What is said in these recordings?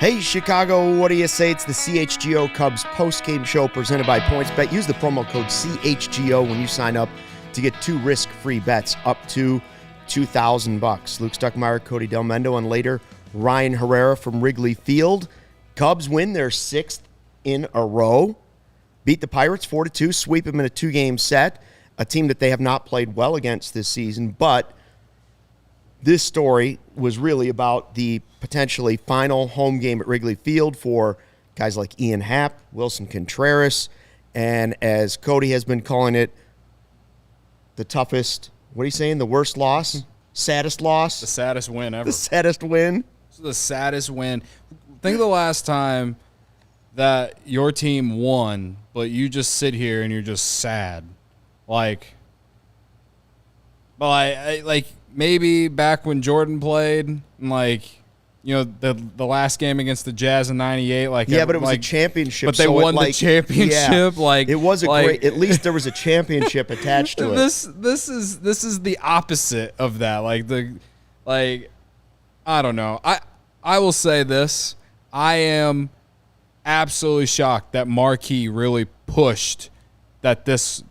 Hey, Chicago, what do you say? It's the CHGO Cubs Postgame Show presented by PointsBet. Use the promo code CHGO when you sign up to get 2 risk-free bets up to $2,000. Luke Stuckmeyer, Cody Delmendo, and later Ryan Herrera from Wrigley Field. Cubs win their 6th in a row. Beat the Pirates 4-2, sweep them in a 2-game set, a team that they have not played well against this season. But this story was really about the potentially final home game at Wrigley Field for guys like Ian Happ, Willson Contreras, and as Cody has been calling it, the toughest, what are you saying, the worst loss? Saddest loss? The saddest win ever. The saddest win? This is the saddest win. Think of the last time that your team won, but you just sit here and you're just sad. Like maybe back when Jordan played, and the last game against the Jazz in '98. But it was a championship. But they won the championship. Yeah, it was a great. At least there was a championship attached to it. This is the opposite of that. I don't know. I will say this. I am absolutely shocked that Marquee really pushed this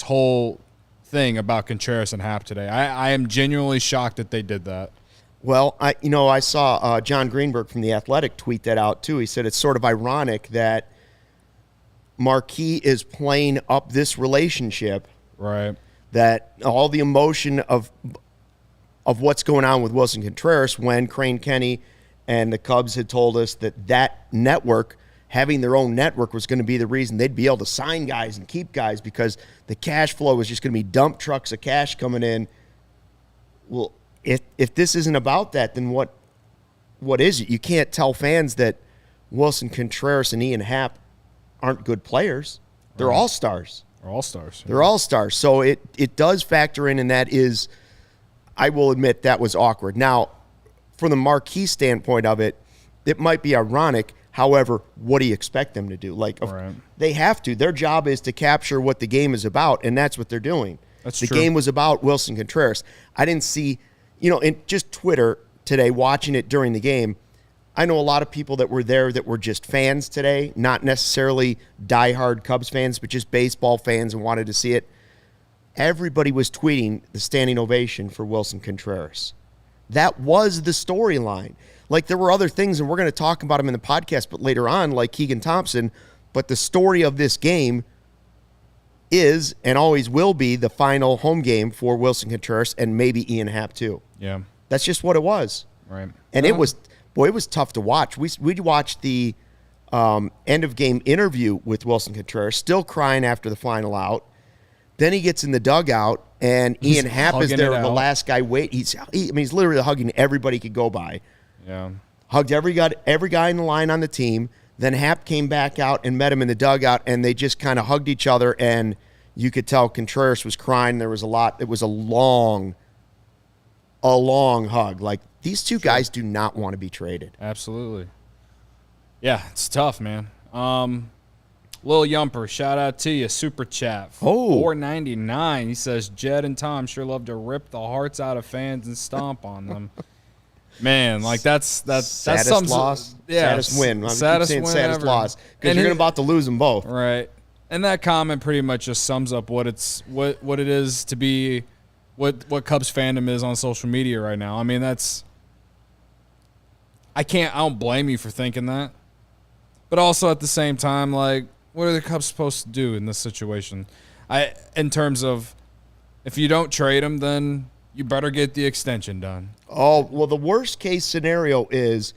whole thing about Contreras and Happ today. I am genuinely shocked that they did that. Well, I saw John Greenberg from The Athletic tweet that out too. He said it's sort of ironic that Marquee is playing up this relationship, right? That all the emotion of what's going on with Willson Contreras when Crane Kenny and the Cubs had told us that network, having their own network, was going to be the reason they'd be able to sign guys and keep guys because the cash flow was just going to be dump trucks of cash coming in. Well, if this isn't about that, then what is it? You can't tell fans that Willson Contreras and Ian Happ aren't good players. They're right. all-stars. They're all-stars. Yeah. They're all-stars. So it does factor in, and that is, I will admit, that was awkward. Now, from the Marquee standpoint of it, it might be ironic. However, what do you expect them to do? Right. They have to. Their job is to capture what the game is about, and that's what they're doing. That's the true. game was about Willson Contreras. I didn't see, in just Twitter today, watching it during the game, I know a lot of people that were there that were just fans today, not necessarily diehard Cubs fans, but just baseball fans and wanted to see it. Everybody was tweeting the standing ovation for Willson Contreras. That was the storyline. There were other things, and we're going to talk about them in the podcast, but later on, like Keegan Thompson. But the story of this game is and always will be the final home game for Willson Contreras and maybe Ian Happ too. Yeah. That's just what it was. Right. And it was tough to watch. We watched the end of game interview with Willson Contreras, still crying after the final out. Then he gets in the dugout, and Ian Happ is there, the last guy wait. He's literally hugging everybody he could go by. Yeah. Hugged every guy in the line on the team. Then Happ came back out and met him in the dugout, and they just kind of hugged each other, and you could tell Contreras was crying. There was a lot. It was a long hug. These two guys do not want to be traded. Absolutely. Yeah, it's tough, man. Lil Yumper, shout out to you. Super chat. $4.99. He says, Jed and Tom sure love to rip the hearts out of fans and stomp on them. Man, that's saddest loss. Yeah, saddest win. Saddest loss because you're about to lose them both. Right. And that comment pretty much just sums up what it is to be what Cubs fandom is on social media right now. I mean, I don't blame you for thinking that. But also at the same time, what are the Cubs supposed to do in this situation? In terms of, if you don't trade him, then you better get the extension done. Oh, well, the worst case scenario is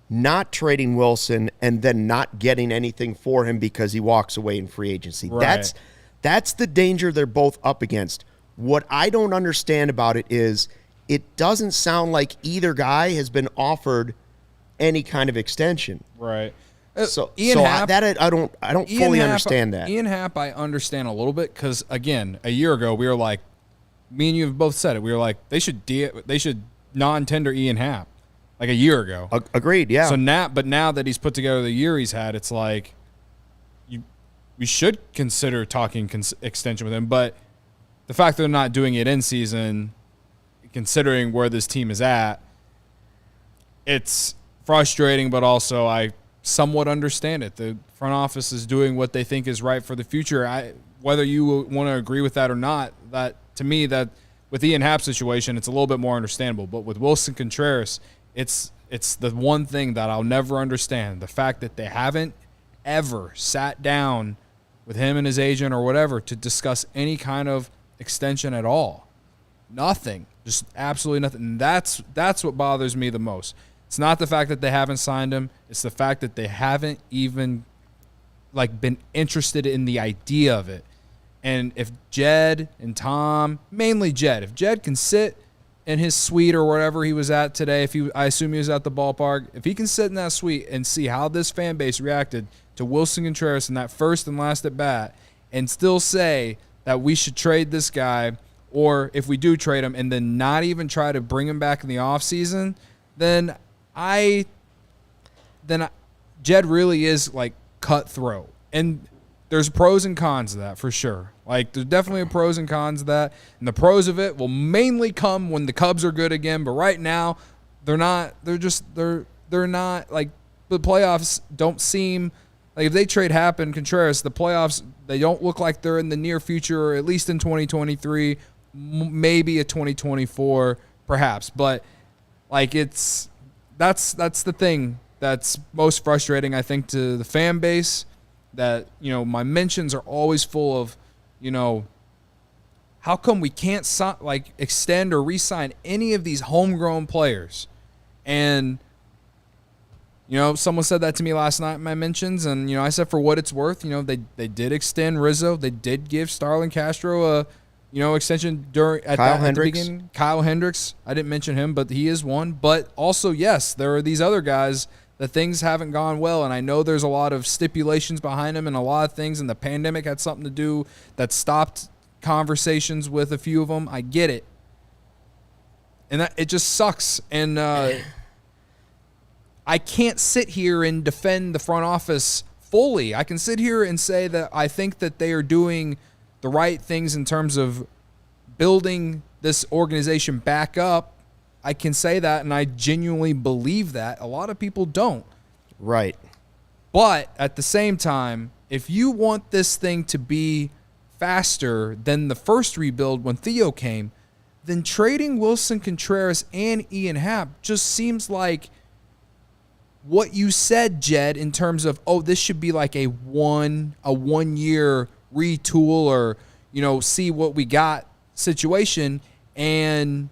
not trading Willson and then not getting anything for him because he walks away in free agency. Right. That's the danger they're both up against. What I don't understand about it is it doesn't sound like either guy has been offered any kind of extension. Right. I don't fully understand that. Ian Happ, I understand a little bit because, again, a year ago we were like, me and you have both said it. We were like, they should non-tender Ian Happ a year ago. Agreed, yeah. So now that he's put together the year he's had, it's like we should consider talking extension with him. But the fact that they're not doing it in season, considering where this team is at, it's frustrating, but also I somewhat understand it. The front office is doing what they think is right for the future. Whether you want to agree with that or not, that to me, that with Ian Happ's situation, it's a little bit more understandable. But with Willson Contreras, it's the one thing that I'll never understand. The fact that they haven't ever sat down with him and his agent or whatever to discuss any kind of extension at all. Nothing. Just absolutely nothing. And that's what bothers me the most. It's not the fact that they haven't signed him. It's the fact that they haven't even been interested in the idea of it. And if Jed and Tom, mainly Jed, if Jed can sit in his suite or wherever he was at today, I assume he was at the ballpark, if he can sit in that suite and see how this fan base reacted to Willson Contreras in that first and last at bat and still say that we should trade this guy, or if we do trade him and then not even try to bring him back in the offseason, then Jed really is cutthroat. And there's pros and cons to that for sure. There's definitely pros and cons to that. And the pros of it will mainly come when the Cubs are good again. But right now, they're not. They're not the playoffs don't seem if they trade Happ and Contreras, the playoffs, they don't look like they're in the near future, or at least in 2023, maybe a 2024 perhaps. But that's the thing that's most frustrating, I think, to the fan base. That, my mentions are always full of, how come we can't extend or re-sign any of these homegrown players? And, someone said that to me last night in my mentions, and, I said for what it's worth, they did extend Rizzo. They did give Starlin Castro a, extension at the beginning. Kyle Hendricks, I didn't mention him, but he is one. But also, yes, there are these other guys that things haven't gone well, and I know there's a lot of stipulations behind them and a lot of things, and the pandemic had something to do that stopped conversations with a few of them. I get it. And it just sucks. And I can't sit here and defend the front office fully. I can sit here and say that I think that they are doing the right things in terms of building this organization back up. I can say that, and I genuinely believe that. A lot of people don't. Right. But at the same time, if you want this thing to be faster than the first rebuild when Theo came, then trading Willson Contreras and Ian Happ just seems like what you said, Jed, in terms of, this should be like a 1 year retool or, see what we got situation, and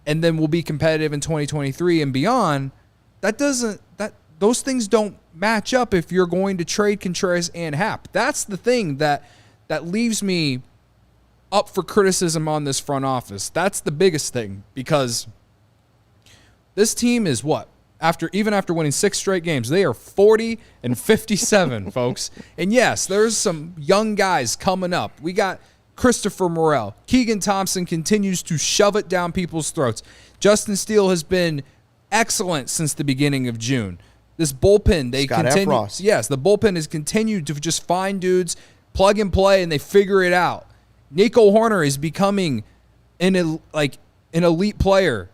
then we'll be competitive in 2023 and beyond. Those things don't match up if you're going to trade Contreras and Happ. That's the thing that leaves me up for criticism on this front office. That's the biggest thing, because this team is even after winning 6 straight games, they are 40-57, folks. And yes, there's some young guys coming up. We got Christopher Morel. Keegan Thompson continues to shove it down people's throats. Justin Steele has been excellent since the beginning of June. This bullpen, the bullpen has continued to just find dudes, plug and play, and they figure it out. Nico Horner is becoming an elite player.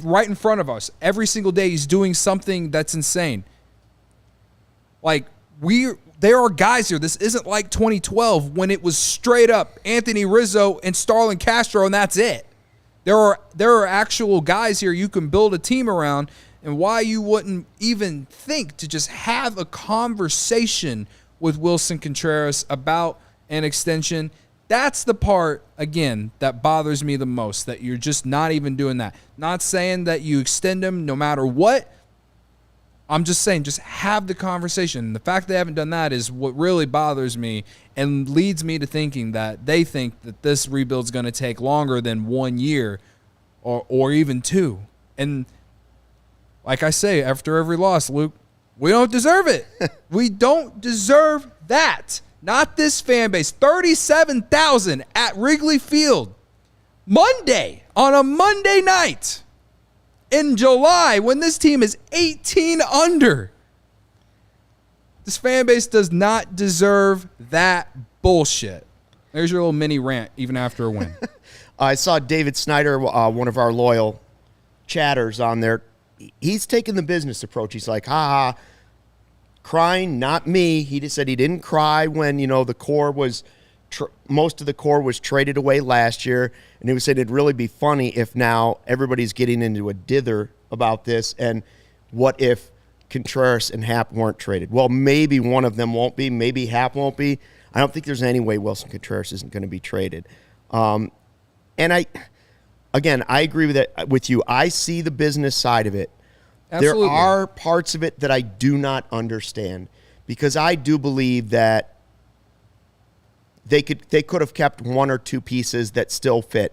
Right in front of us. Every single day he's doing something that's insane. There are guys here. This isn't like 2012 when it was straight up Anthony Rizzo and Starlin Castro, and that's it. There are actual guys here you can build a team around, and why you wouldn't even think to just have a conversation with Willson Contreras about an extension. That's the part, again, that bothers me the most, that you're just not even doing that. Not saying that you extend them no matter what. I'm just saying, just have the conversation. The fact they haven't done that is what really bothers me and leads me to thinking that they think that this rebuild's going to take longer than 1 year or even 2. And like I say, after every loss, Luke, we don't deserve it. We don't deserve that. Not this fan base. 37,000 at Wrigley Field. On a Monday night. In July, when this team is 18 under. This fan base does not deserve that bullshit. There's your little mini rant, even after a win. I saw David Snyder, one of our loyal chatters on there, he's taking the business approach. He's like, ha ha, crying, not me. He just said he didn't cry when, the core was most of the core was traded away last year, and he was saying it'd really be funny if now everybody's getting into a dither about this, and what if Contreras and Happ weren't traded? Well, maybe one of them won't be, maybe Happ won't be. I don't think there's any way Willson Contreras isn't going to be traded. And I agree with you. I see the business side of it. Absolutely. There are parts of it that I do not understand, because I do believe that they could have kept one or two pieces that still fit.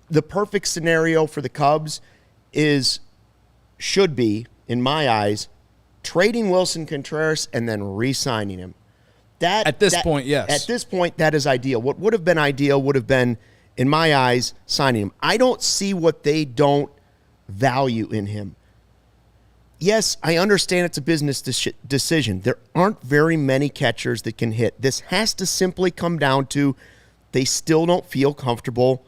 The perfect scenario for the Cubs should be, in my eyes, trading Willson Contreras and then re-signing him. At this point, yes. At this point, that is ideal. What would have been ideal would have been, in my eyes, signing him. I don't see what they don't value in him. Yes, I understand it's a business decision. There aren't very many catchers that can hit. This has to simply come down to they still don't feel comfortable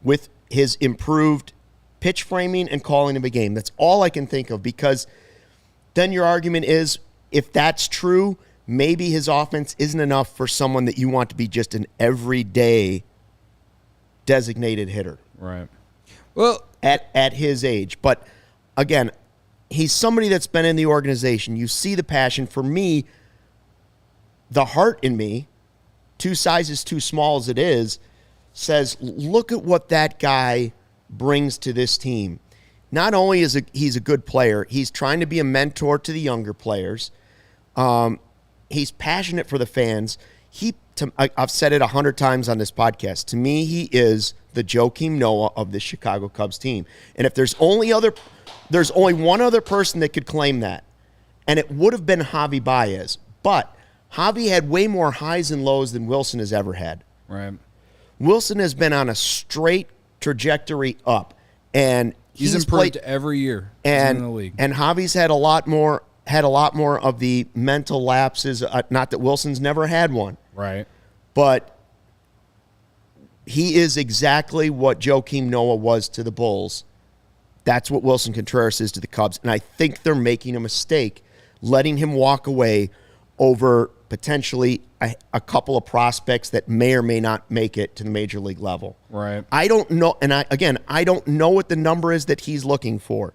with his improved pitch framing and calling of a game. That's all I can think of, because then your argument is, if that's true, maybe his offense isn't enough for someone that you want to be just an everyday designated hitter. Right. Well, at his age. But again, he's somebody that's been in the organization. You see the passion. For me, the heart in me, 2 sizes too small as it is, says, look at what that guy brings to this team. Not only is he's a good player, he's trying to be a mentor to the younger players. He's passionate for the fans. I've said it 100 times on this podcast. To me, he is the Joakim Noah of the Chicago Cubs team. And if there's only one other person that could claim that, and it would have been Javi Baez. But Javi had way more highs and lows than Willson has ever had. Right. Willson has been on a straight trajectory up, and he's improved every year in the league. And Javi's had a lot more of the mental lapses. Not that Wilson's never had one. Right. But he is exactly what Joakim Noah was to the Bulls. That's what Willson Contreras is to the Cubs. And I think they're making a mistake letting him walk away over potentially a couple of prospects that may or may not make it to the major league level. Right. I don't know. And I don't know what the number is that he's looking for.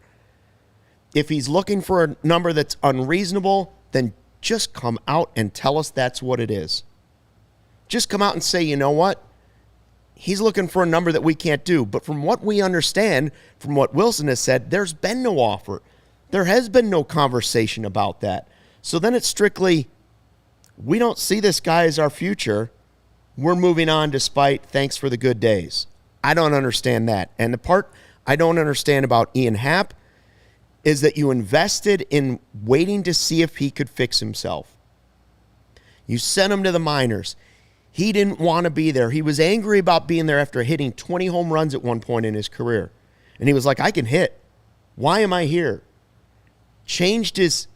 If he's looking for a number that's unreasonable, then just come out and tell us that's what it is. Just come out and say, you know what? He's looking for a number that we can't do. But from what we understand, from what Willson has said, there's been no offer. There has been no conversation about that. So then it's strictly, we don't see this guy as our future. We're moving on despite thanks for the good days. I don't understand that. And the part I don't understand about Ian Happ is that you invested in waiting to see if he could fix himself. You sent him to the minors. He didn't want to be there. He was angry about being there after hitting 20 home runs at one point in his career. And he was like, I can hit. Why am I here? Changed his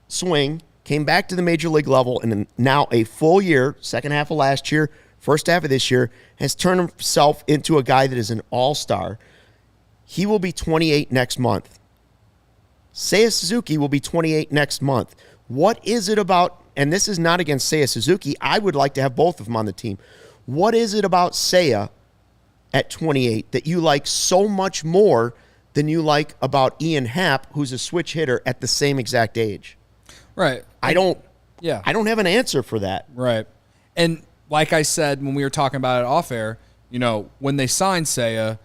swing, came back to the major league level, and now a full year, second half of last year, first half of this year, has turned himself into a guy that is an all-star. He will be 28 next month. Seiya Suzuki will be 28 next month. What is it about, and this is not against Seiya Suzuki, I would like to have both of them on the team. What is it about Seiya at 28 that you like so much more than you like about Ian Happ, who's a switch hitter at the same exact age? Right. I don't have an answer for that. Right. And like I said when we were talking about it off air, when they signed Seiya,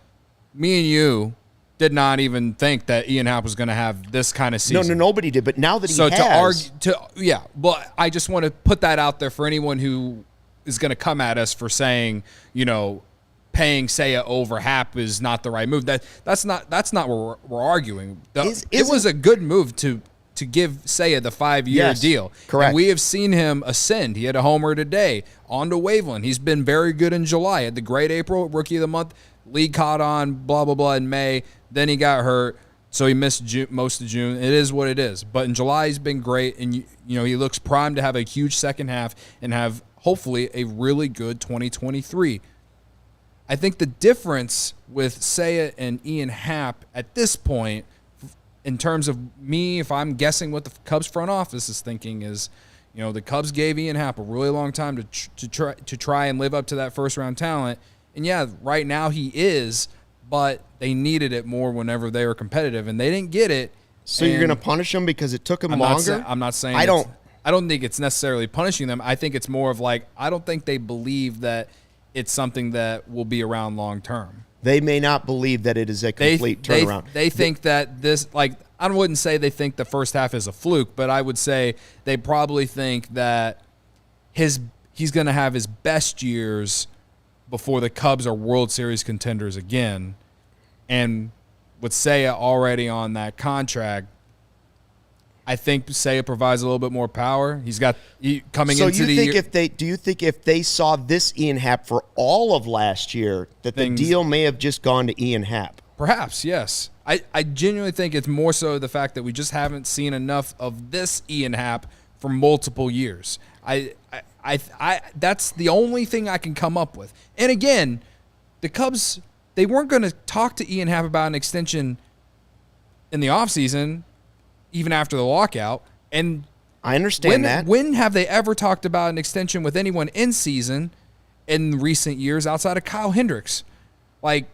me and you did not even think that Ian Happ was going to have this kind of season. No, nobody did. But now that he has. But I just want to put that out there for anyone who is going to come at us for saying, paying Seiya over Happ is not the right move. That's not what we're arguing. It was a good move to give Seiya the 5-year deal. Correct. And we have seen him ascend. He had a homer today. On to Waveland. He's been very good in July. Had the great April, Rookie of the Month. League caught on, blah, blah, blah, in May. Then he got hurt, so he missed most of June. It is what it is. But in July, he's been great, and he looks primed to have a huge second half and have, hopefully, a really good 2023. I think the difference with Seiya and Ian Happ at this point, in terms of me, if I'm guessing what the Cubs front office is thinking, is, the Cubs gave Ian Happ a really long time to try and live up to that first round talent. And yeah, right now he is, but they needed it more whenever they were competitive, and they didn't get it. So you're going to punish them because it took them longer? I'm not saying I don't think it's necessarily punishing them. I think it's more of like, I don't think they believe that it's something that will be around long term. They may not believe that it is a complete turnaround. They think that this, like, I wouldn't say they think the first half is a fluke, but I would say they probably think that he's going to have his best years before the Cubs are World Series contenders again. And with Seiya already on that contract, I think Seiya provides a little bit more power. He's got coming into the year. Do you think if they saw this Ian Happ for all of last year, that the deal may have just gone to Ian Happ? Perhaps, yes. I genuinely think it's more so the fact that we just haven't seen enough of this Ian Happ for multiple years. That's the only thing I can come up with. And again, the Cubs, they weren't going to talk to Ian Happ about an extension in the offseason, even after the lockout. And I understand that. When have they ever talked about an extension with anyone in season in recent years outside of Kyle Hendricks? Like,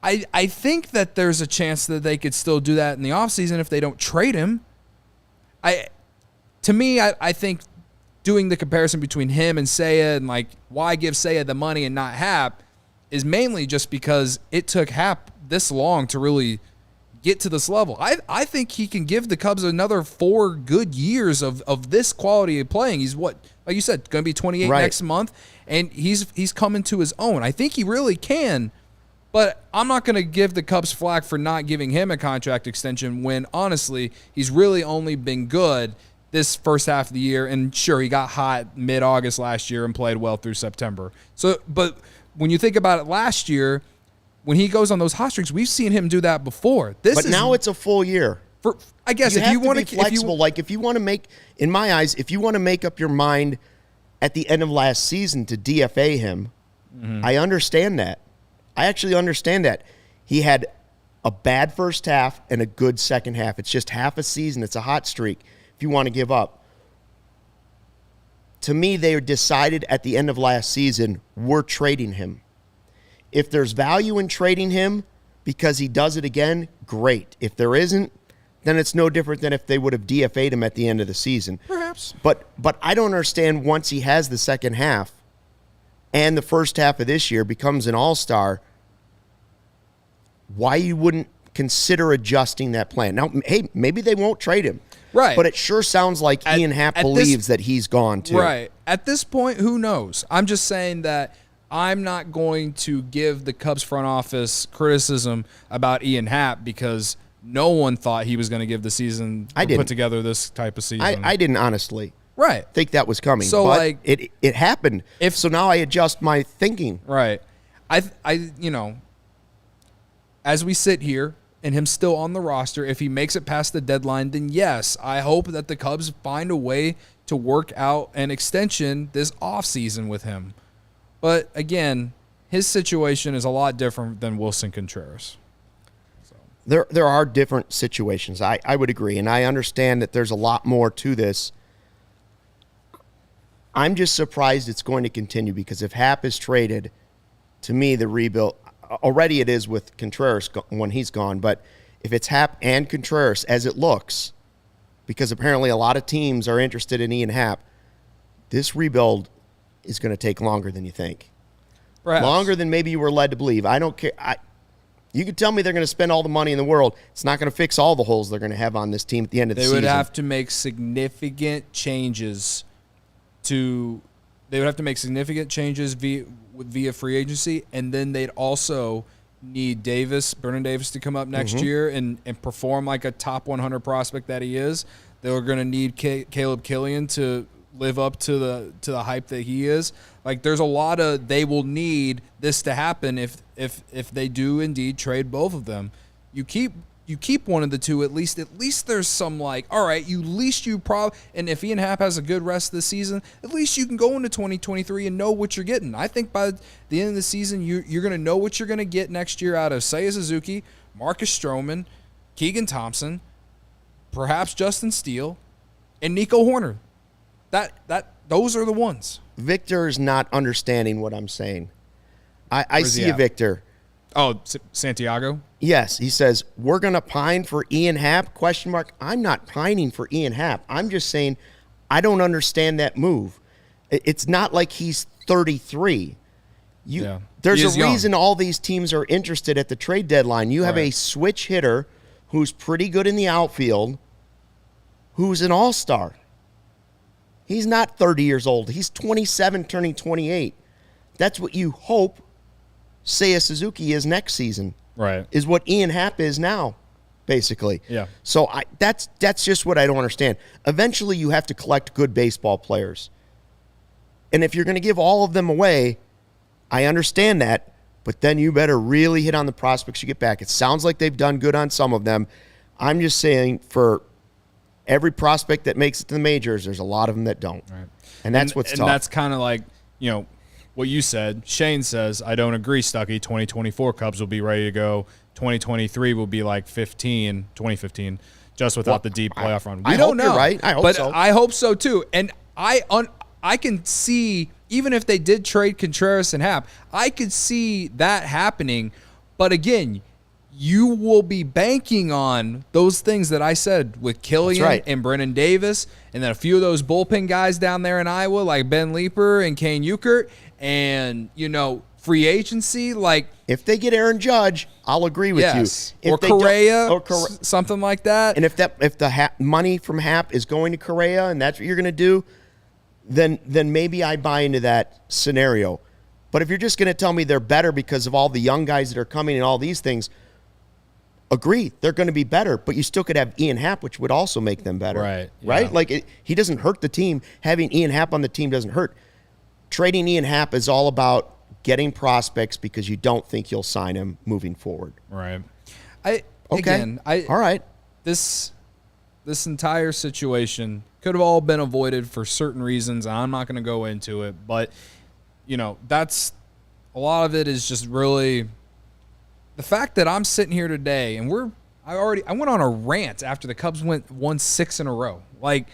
I think that there's a chance that they could still do that in the offseason if they don't trade him. I think doing the comparison between him and Seiya and, like, why give Seiya the money and not Happ is mainly just because it took Happ this long to really get to this level. I think he can give the Cubs another 4 good years of this quality of playing. He's like you said, going to be 28 next month, and he's coming to his own. I think he really can, but I'm not going to give the Cubs flack for not giving him a contract extension when, honestly, he's really only been good this first half of the year. And sure, he got hot mid-August last year and played well through September. But when you think about it last year, when he goes on those hot streaks, we've seen him do that before. Now it's a full year. I guess if you want to be flexible, if you want to make, in my eyes, if you want to make up your mind at the end of last season to DFA him, I understand that. I actually understand that. He had a bad first half and a good second half. It's just half a season. It's a hot streak if you want to give up. To me, they decided at the end of last season, we're trading him. If there's value in trading him because he does it again, great. If there isn't, then it's no different than if they would have DFA'd him at the end of the season. Perhaps. But I don't understand, once he has the second half and the first half of this year becomes an all-star, why you wouldn't consider adjusting that plan. Now, hey, maybe they won't trade him. Right. But it sure sounds like Ian Happ believes that he's gone too. Right. At this point, who knows? I'm just saying that I'm not going to give the Cubs front office criticism about Ian Happ because no one thought he was going to give the season put together this type of season. I didn't honestly think that was coming. So, but it happened. So now I adjust my thinking. Right. As we sit here and him still on the roster, if he makes it past the deadline, then yes, I hope that the Cubs find a way to work out an extension this offseason with him. But again, his situation is a lot different than Willson Contreras. So. There are different situations. I would agree, and I understand that there's a lot more to this. I'm just surprised it's going to continue because if Happ is traded, to me, the rebuild, already it is with Contreras when he's gone, but if it's Happ and Contreras, as it looks, because apparently a lot of teams are interested in Ian Happ, this rebuild is going to take longer than you think. Perhaps. Longer than maybe you were led to believe. I don't care. You could tell me they're going to spend all the money in the world. It's not going to fix all the holes they're going to have on this team at the end of the season. They would have to make significant changes via free agency, and then they'd also need Vernon Davis to come up next year and perform like a top 100 prospect that he is. They were going to need Caleb Killian to live up to the hype that he is. Like, there's a lot of, they will need this to happen if they do indeed trade both of them. You keep you keep one of the two, at least there's some like, all right, and if Ian Happ has a good rest of the season, at least you can go into 2023 and know what you're getting. I think by the end of the season, you're going to know what you're going to get next year out of Seiya Suzuki, Marcus Stroman, Keegan Thompson, perhaps Justin Steele, and Nico Horner. Those are the ones. Victor's not understanding what I'm saying. I see a Victor. Oh, Santiago? Yes, he says, we're going to pine for Ian Happ, ? I'm not pining for Ian Happ. I'm just saying I don't understand that move. It's not like he's 33. There's a reason all these teams are interested at the trade deadline. You have a switch hitter who's pretty good in the outfield, who's an all-star. He's not 30 years old. He's 27 turning 28. That's what you hope Seiya Suzuki is next season. Right. Is what Ian Happ is now, basically. Yeah. So that's just what I don't understand. Eventually you have to collect good baseball players. And if you're going to give all of them away, I understand that, but then you better really hit on the prospects you get back. It sounds like they've done good on some of them. I'm just saying for every prospect that makes it to the majors, there's a lot of them that don't. Right. And that's what's tough. And that's kind of like, what you said. Shane says, I don't agree, Stucky. 2024 Cubs will be ready to go. 2023 will be like 2015, just without the deep playoff run. We don't know. You're right. I hope so. I hope so, too. And I can see, even if they did trade Contreras and Happ, I could see that happening. But again, you will be banking on those things that I said with Killian and Brennan Davis, and then a few of those bullpen guys down there in Iowa, like Ben Leeper and Kane Ukert, and, free agency. Like, if they get Aaron Judge, I'll agree with you. If Correa, something like that. And if the money from Happ is going to Correa and that's what you're going to do, then maybe I buy into that scenario. But if you're just going to tell me they're better because of all the young guys that are coming and all these things, agree, they're going to be better, but you still could have Ian Happ, which would also make them better. Right. Right? Like, he doesn't hurt the team. Having Ian Happ on the team doesn't hurt. Trading Ian Happ is all about getting prospects because you don't think you'll sign him moving forward. Right. All right. This entire situation could have all been avoided for certain reasons. I'm not going to go into it, but that's a lot of it is just really the fact that I'm sitting here today and I went on a rant after the Cubs won 6 in a row. Like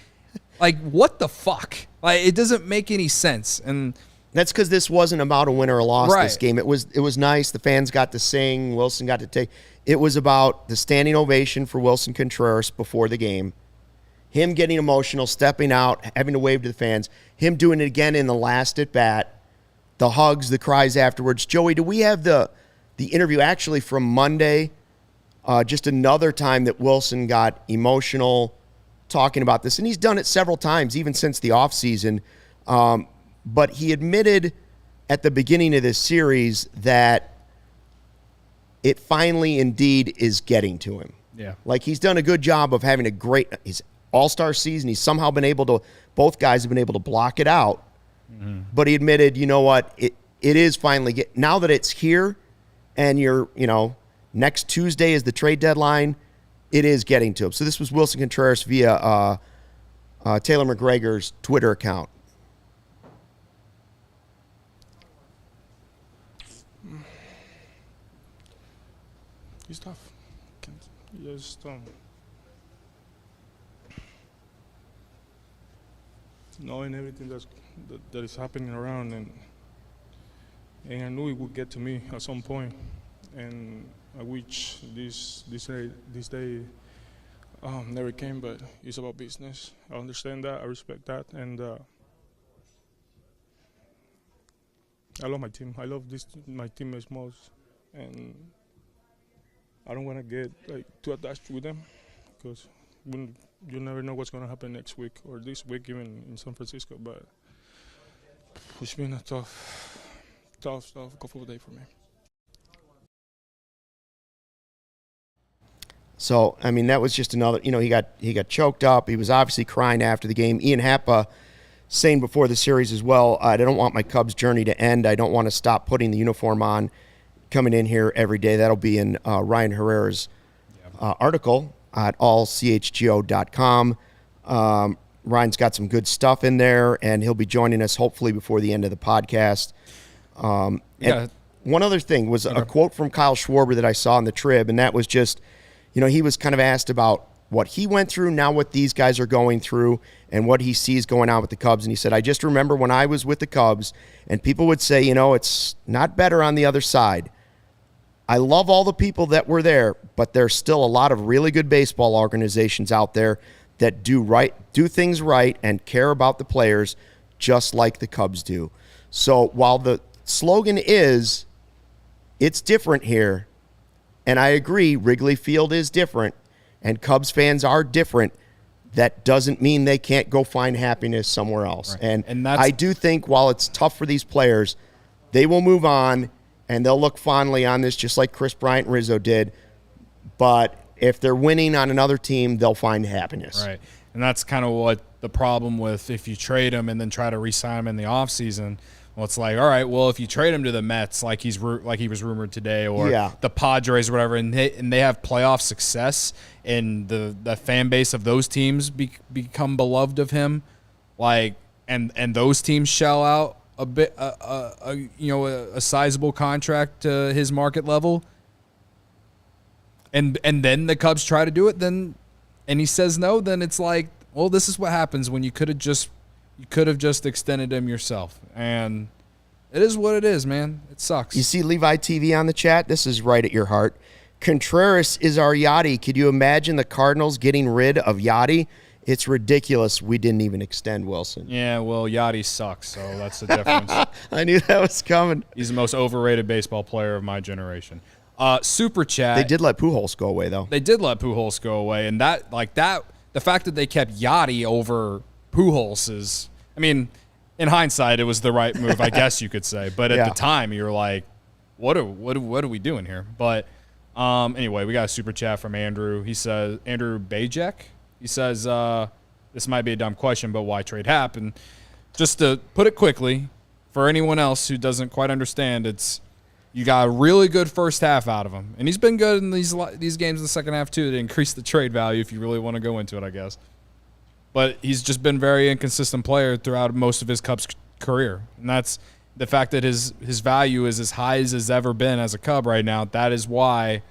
what the fuck? Like, it doesn't make any sense. And that's because this wasn't about a win or a loss. This game, it was nice. The fans got to sing. Willson got to take. It was about the standing ovation for Willson Contreras before the game. Him getting emotional, stepping out, having to wave to the fans. Him doing it again in the last at bat. The hugs, the cries afterwards. Joey, do we have the interview actually from Monday? Just another time that Willson got emotional talking about this, and he's done it several times, even since the offseason. But he admitted at the beginning of this series that it finally indeed is getting to him. Yeah. Like, he's done a good job of having his all-star season. He's somehow been able to, both guys have been able to block it out. Mm-hmm. But he admitted, you know what, it is finally now that it's here and you're, next Tuesday is the trade deadline, it is getting to him. So this was Willson Contreras via Taylor McGregor's Twitter account. It's tough. Just knowing everything that is happening around, and I knew it would get to me at some point, and I wish this day never came. But it's about business. I understand that. I respect that, and I love my team. I love my teammates most, and I don't want to get too attached with them because you never know what's going to happen next week or this week, even in San Francisco. But it's been a tough couple of days for me. So, I mean, that was just another, he got choked up. He was obviously crying after the game. Ian Happ saying before the series as well, I don't want my Cubs journey to end. I don't want to stop putting the uniform on, coming in here every day. That'll be in Ryan Herrera's article at allchgo.com. Ryan's got some good stuff in there, and he'll be joining us hopefully before the end of the podcast. And one other thing was a quote from Kyle Schwarber that I saw in the Trib, and that was just, he was kind of asked about what he went through, now what these guys are going through, and what he sees going on with the Cubs. And he said, I just remember when I was with the Cubs, and people would say, it's not better on the other side. I love all the people that were there, but there's still a lot of really good baseball organizations out there that do things right and care about the players just like the Cubs do. So while the slogan is, it's different here, and I agree, Wrigley Field is different, and Cubs fans are different, that doesn't mean they can't go find happiness somewhere else. Right. And I do think while it's tough for these players, they will move on, and they'll look fondly on this just like Kris Bryant and Rizzo did. But if they're winning on another team, they'll find happiness. Right. And that's kind of what the problem with if you trade him and then try to re-sign him in the offseason. Well, it's like, all right, well, if you trade him to the Mets like he was rumored today, or the Padres or whatever, and they have playoff success, and the fan base of those teams become beloved of him, and those teams shell out a sizable contract to his market level, and then the Cubs try to do it, and he says no, then it's like, well, this is what happens when you could have just extended him yourself. And it is what it is, man. It sucks. You see Levi TV on the chat? This is right at your heart. Contreras is our Yachty. Could you imagine the Cardinals getting rid of Yachty? It's ridiculous we didn't even extend Willson. Yeah, well, Yachty sucks, so that's the difference. I knew that was coming. He's the most overrated baseball player of my generation. Super chat. They did let Pujols go away, though. They did let Pujols go away, and that the fact that they kept Yachty over Pujols is, in hindsight, it was the right move, I guess you could say. But at the time, you're like, what are we doing here? But anyway, we got a super chat from Andrew. He says, Andrew Bajek. He says, this might be a dumb question, but why trade Happ? And just to put it quickly, for anyone else who doesn't quite understand, it's you got a really good first half out of him. And he's been good in these games in the second half, too, to increase the trade value if you really want to go into it, I guess. But he's just been a very inconsistent player throughout most of his Cubs career. And that's the fact that his value is as high as it's ever been as a Cub right now. That is why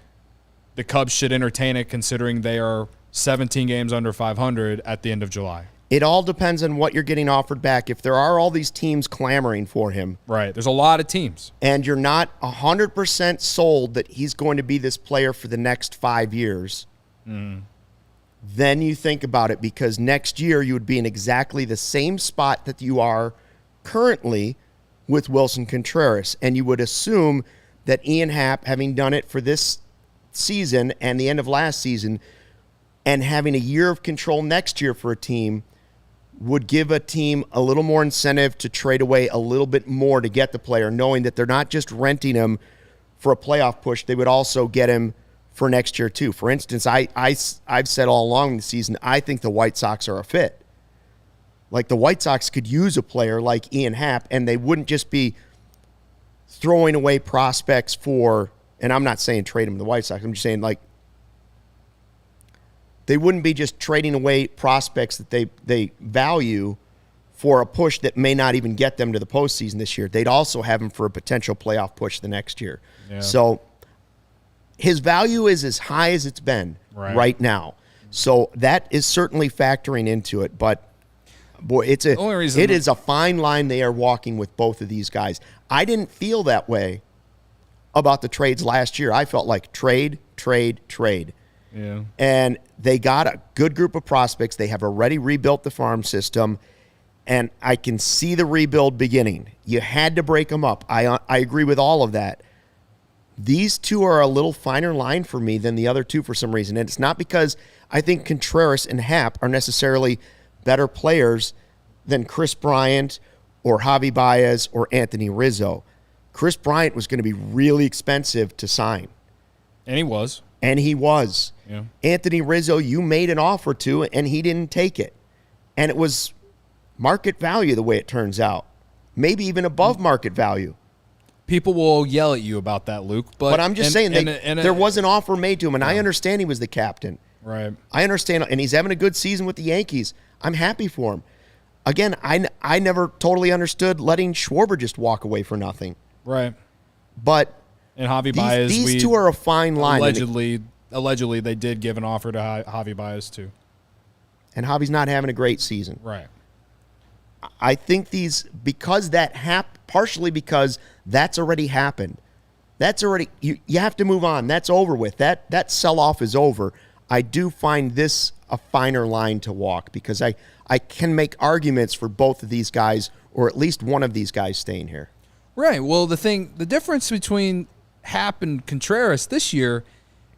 the Cubs should entertain it, considering they are 17 games under 500 at the end of July. It all depends on what you're getting offered back. If there are all these teams clamoring for him. Right. There's a lot of teams. And you're not 100% sold that he's going to be this player for the next 5 years. Then you think about it, because next year you would be in exactly the same spot that you are currently with Willson Contreras. And you would assume that Ian Happ, having done it for this season and the end of last season, and having a year of control next year for a team, would give a team a little more incentive to trade away a little bit more to get the player, knowing that they're not just renting him for a playoff push. They would also get him for next year too. For instance, I've said all along the season, I think the White Sox are a fit. Like, the White Sox could use a player like Ian Happ, and they wouldn't just be throwing away prospects for, and I'm not saying trade him to the White Sox, I'm just saying, like, they wouldn't be just trading away prospects that they value for a push that may not even get them to the postseason this year. They'd also have him for a potential playoff push the next year. Yeah. So his value is as high as it's been right now. So that is certainly factoring into it. But, boy, it is a fine line they are walking with both of these guys. I didn't feel that way about the trades last year. I felt like trade. Yeah. And they got a good group of prospects. They have already rebuilt the farm system, and I can see the rebuild beginning. You had to break them up. I agree with all of that. These two are a little finer line for me than the other two for some reason, and it's not because I think Contreras and Happ are necessarily better players than Kris Bryant or Javi Baez or Anthony Rizzo. Kris Bryant was going to be really expensive to sign. And he was. Yeah. Anthony Rizzo, you made an offer to, and he didn't take it. And it was market value the way it turns out. Maybe even above market value. people will yell at you about that, Luke. But I'm just saying, there was an offer made to him, and I understand he was the captain. Right. I understand, and he's having a good season with the Yankees. I'm happy for him. Again, I never totally understood letting Schwarber just walk away for nothing. Right. But and Javi Baez, these two are a fine line. Allegedly, they did give an offer to Javi Baez too. And Javi's not having a great season. Right. I think because that happened, partially because that's already happened. That's already, you have to move on. That's over with. That sell-off is over. I do find this a finer line to walk because I can make arguments for both of these guys, or at least one of these guys staying here. Right. Well, the difference between Happ and Contreras this year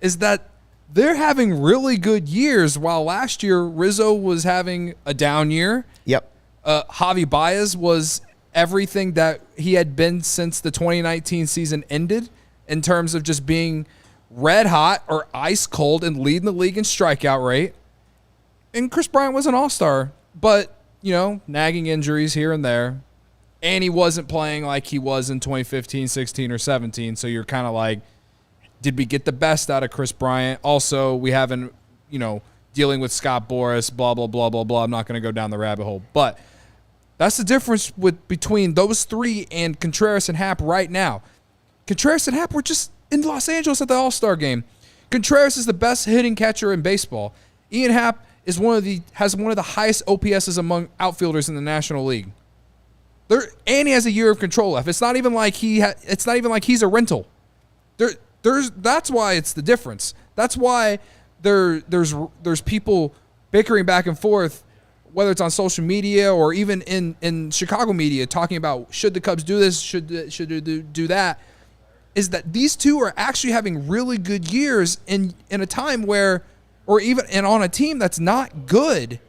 is that they're having really good years, while last year Rizzo was having a down year. Yep. Javi Baez was everything that he had been since the 2019 season ended in terms of just being red hot or ice cold and leading the league in strikeout rate. And Chris Bryant was an all-star, but, nagging injuries here and there. And he wasn't playing like he was in 2015, 16, or 17. So you're kind of like, did we get the best out of Chris Bryant? Also, we haven't, dealing with Scott Boras, blah, blah, blah, blah, blah. I'm not going to go down the rabbit hole. But that's the difference between those three and Contreras and Happ right now. Contreras and Happ were just in Los Angeles at the All-Star game. Contreras is the best hitting catcher in baseball. Ian Happ has one of the highest OPSs among outfielders in the National League. And he has a year of control left. It's not even like he's a rental. That's why it's the difference. That's why there's people bickering back and forth, whether it's on social media or even in Chicago media, talking about should the Cubs do this, should they do that. Is that these two are actually having really good years in a time where, or even on a team that's not good.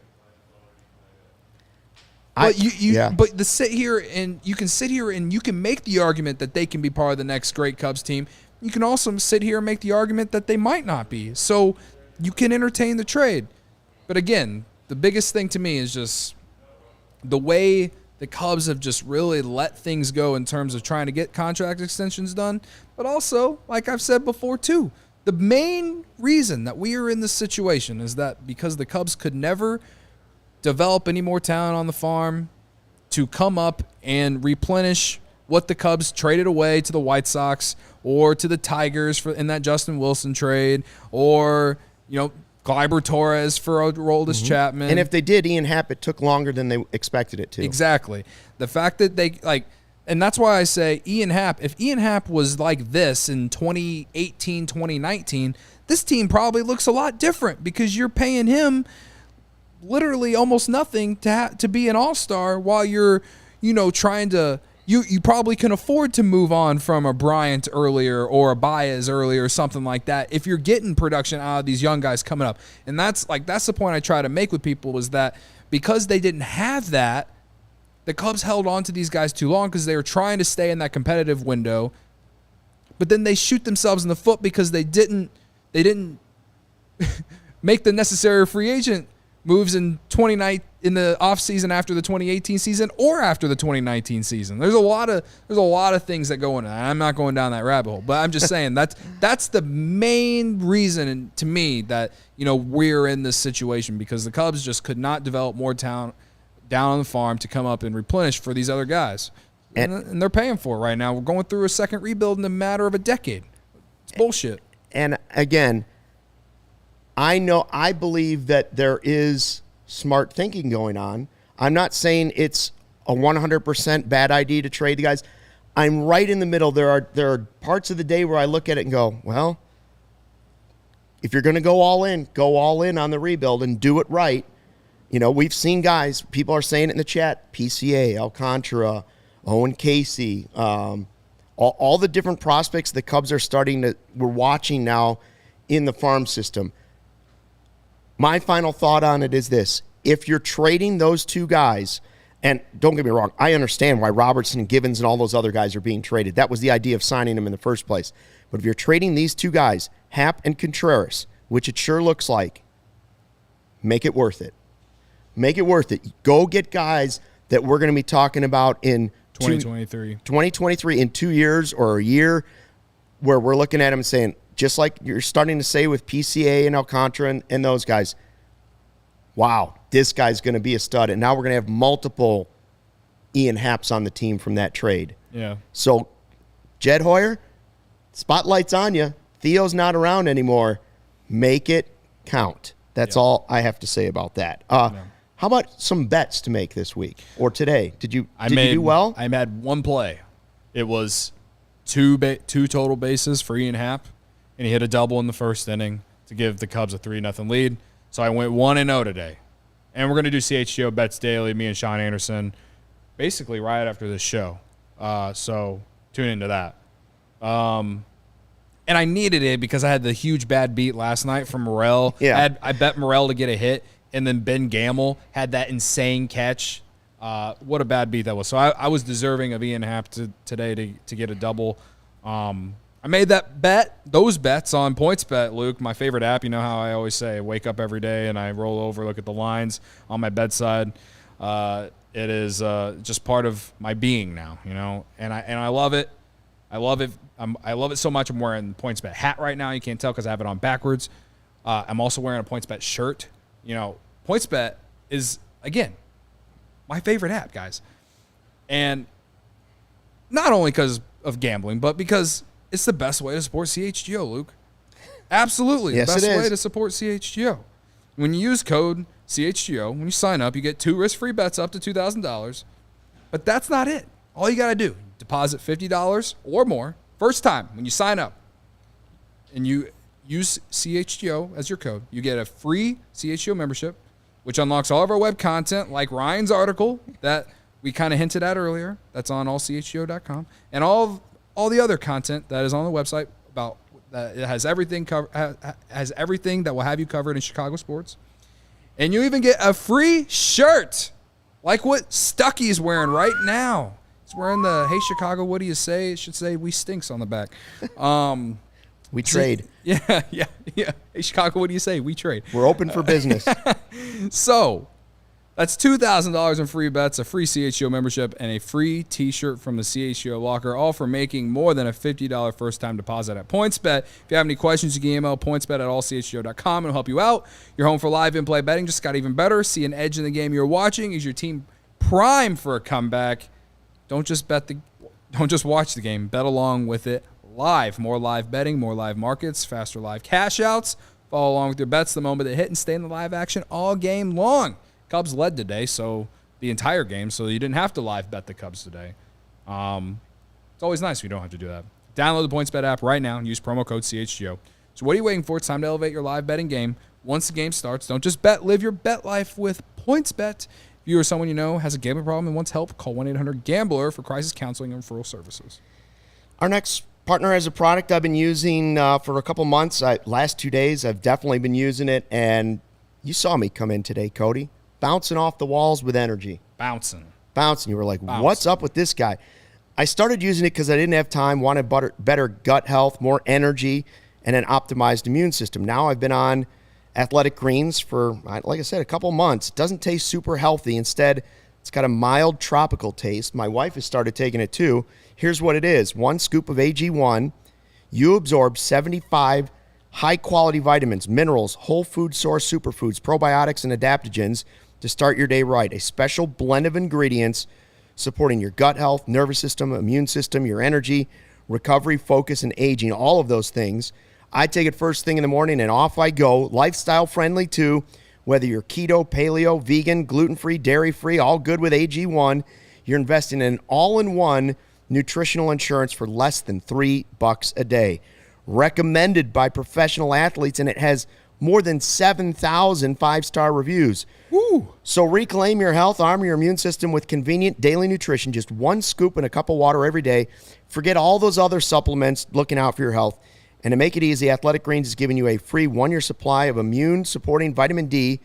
But you sit here and you can make the argument that they can be part of the next great Cubs team. You can also sit here and make the argument that they might not be. So you can entertain the trade. But again, the biggest thing to me is just the way the Cubs have just really let things go in terms of trying to get contract extensions done. But also, like I've said before too, the main reason that we are in this situation is that because the Cubs could never develop any more talent on the farm to come up and replenish what the Cubs traded away to the White Sox or to the Tigers in that Justin Willson trade, or Gleyber Torres for Aroldis Chapman. And if they did, Ian Happ, it took longer than they expected it to. Exactly. The fact that and that's why I say Ian Happ, if Ian Happ was like this in 2018, 2019, this team probably looks a lot different because you're paying him literally almost nothing to be an all-star while you're, trying to, you probably can afford to move on from a Bryant earlier or a Baez earlier or something like that if you're getting production out of these young guys coming up. And that's the point I try to make with people, is that because they didn't have that, the Cubs held on to these guys too long because they were trying to stay in that competitive window. But then they shoot themselves in the foot because they didn't make the necessary free agent moves in the offseason after the 2018 season or after the 2019 season. There's a lot of things that go into that. I'm not going down that rabbit hole, but I'm just saying that's the main reason to me that we're in this situation, because the Cubs just could not develop more talent down on the farm to come up and replenish for these other guys. And they're paying for it right now. We're going through a second rebuild in a matter of a decade. It's bullshit. And again, I believe that there is smart thinking going on. I'm not saying it's a 100% bad idea to trade the guys. I'm right in the middle. There are parts of the day where I look at it and go, well, if you're going to go all in on the rebuild and do it right. We've seen guys, people are saying it in the chat, PCA, Alcantara, Owen Casey, all the different prospects the Cubs are we're watching now in the farm system. My final thought on it is this. If you're trading those two guys, and don't get me wrong, I understand why Robertson and Givens and all those other guys are being traded. That was the idea of signing them in the first place. But if you're trading these two guys, Happ and Contreras, which it sure looks like, make it worth it. Make it worth it. Go get guys that we're going to be talking about in 2023 in 2 years or a year where we're looking at him saying, just like you're starting to say with PCA and Alcantara and those guys, wow, this guy's going to be a stud. And now we're going to have multiple Ian Happs on the team from that trade. Yeah. So, Jed Hoyer, spotlight's on you. Theo's not around anymore. Make it count. That's all I have to say about that. How about some bets to make this week or today? Did you do well? I had one play. It was two total bases for Ian Happ, and he hit a double in the first inning to give the Cubs a 3-0 lead. So I went 1-0 today. And we're going to do CHGO Bets Daily, me and Sean Anderson, basically right after this show. So tune into that. And I needed it because I had the huge bad beat last night from Morel. Yeah. I bet Morel to get a hit, and then Ben Gamel had that insane catch. What a bad beat that was. So I was deserving of Ian Happ today to get a double. I made those bets on PointsBet, Luke, my favorite app. You know how I always say I wake up every day and I roll over, look at the lines on my bedside. It is just part of my being now, you know, and I love it. I love it. I love it so much. I'm wearing the PointsBet hat right now. You can't tell because I have it on backwards. I'm also wearing a PointsBet shirt. You know, PointsBet is, again, my favorite app, guys. And not only because of gambling, but because it's the best way to support CHGO, Luke. Absolutely. Yes, the best it is. way to support CHGO. When you use code CHGO, when you sign up, you get 2 risk-free bets up to $2,000. But that's not it. All you got to do, deposit $50 or more, first time when you sign up, and you use CHGO as your code, you get a free CHGO membership, which unlocks all of our web content, like Ryan's article that we kind of hinted at earlier. That's on allchgo.com. And all the other content that is on the website about it has everything has everything that will have you covered in Chicago sports. And you even get a free shirt, like what Stucky's wearing right now. He's wearing the "Hey Chicago, what do you say?" It should say "We Stinks" on the back. We trade. Yeah. Hey Chicago, what do you say? We trade. We're open for business. So that's $2,000 in free bets, a free CHGO membership, and a free T-shirt from the CHGO locker, all for making more than a $50 first-time deposit at PointsBet. If you have any questions, you can email pointsbet@allchgo.com, and it'll help you out. Your home for live in-play betting just got even better. See an edge in the game you're watching. Is your team primed for a comeback? Don't just watch the game. Bet along with it live. More live betting, more live markets, faster live cash outs. Follow along with your bets the moment they hit and stay in the live action all game long. Cubs led today, so the entire game, so you didn't have to live bet the Cubs today. It's always nice if you don't have to do that. Download the PointsBet app right now and use promo code CHGO. So what are you waiting for? It's time to elevate your live betting game. Once the game starts, don't just bet. Live your bet life with PointsBet. If you or someone you know has a gambling problem and wants help, call 1-800-GAMBLER for crisis counseling and referral services. Our next partner has a product I've been using for a couple months. Last 2 days, I've definitely been using it, and you saw me come in today, Cody. Bouncing off the walls with energy. Bouncing. You were like, what's up with this guy? I started using it because I didn't have time, wanted better gut health, more energy, and an optimized immune system. Now I've been on Athletic Greens for, like I said, a couple months. It doesn't taste super healthy. Instead, it's got a mild tropical taste. My wife has started taking it too. Here's what it is. 1 scoop of AG1. You absorb 75 high-quality vitamins, minerals, whole food source superfoods, probiotics, and adaptogens to start your day right. A special blend of ingredients supporting your gut health, nervous system, immune system, your energy, recovery, focus, and aging, all of those things. I take it first thing in the morning and off I go. Lifestyle friendly too. Whether you're keto, paleo, vegan, gluten-free, dairy-free, all good with AG1. You're investing in an all-in-one nutritional insurance for less than $3 a day. Recommended by professional athletes, and it has more than 7,000 5-star reviews. Woo. So reclaim your health, armor your immune system with convenient daily nutrition. Just 1 scoop in a cup of water every day. Forget all those other supplements looking out for your health. And to make it easy, Athletic Greens is giving you a free 1-year supply of immune-supporting vitamin D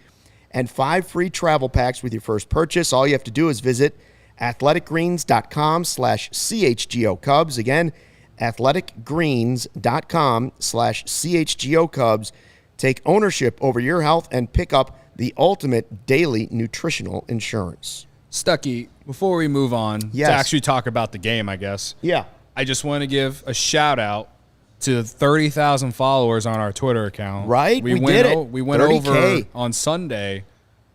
and 5 free travel packs with your first purchase. All you have to do is visit athleticgreens.com/CHGO Cubs. Again, athleticgreens.com/CHGO Cubs. Take ownership over your health and pick up the ultimate daily nutritional insurance. Stucky, before we move on to actually talk about the game, I guess. Yeah. I just want to give a shout out to 30,000 followers on our Twitter account. Right? We did it. We went 30K. over on Sunday.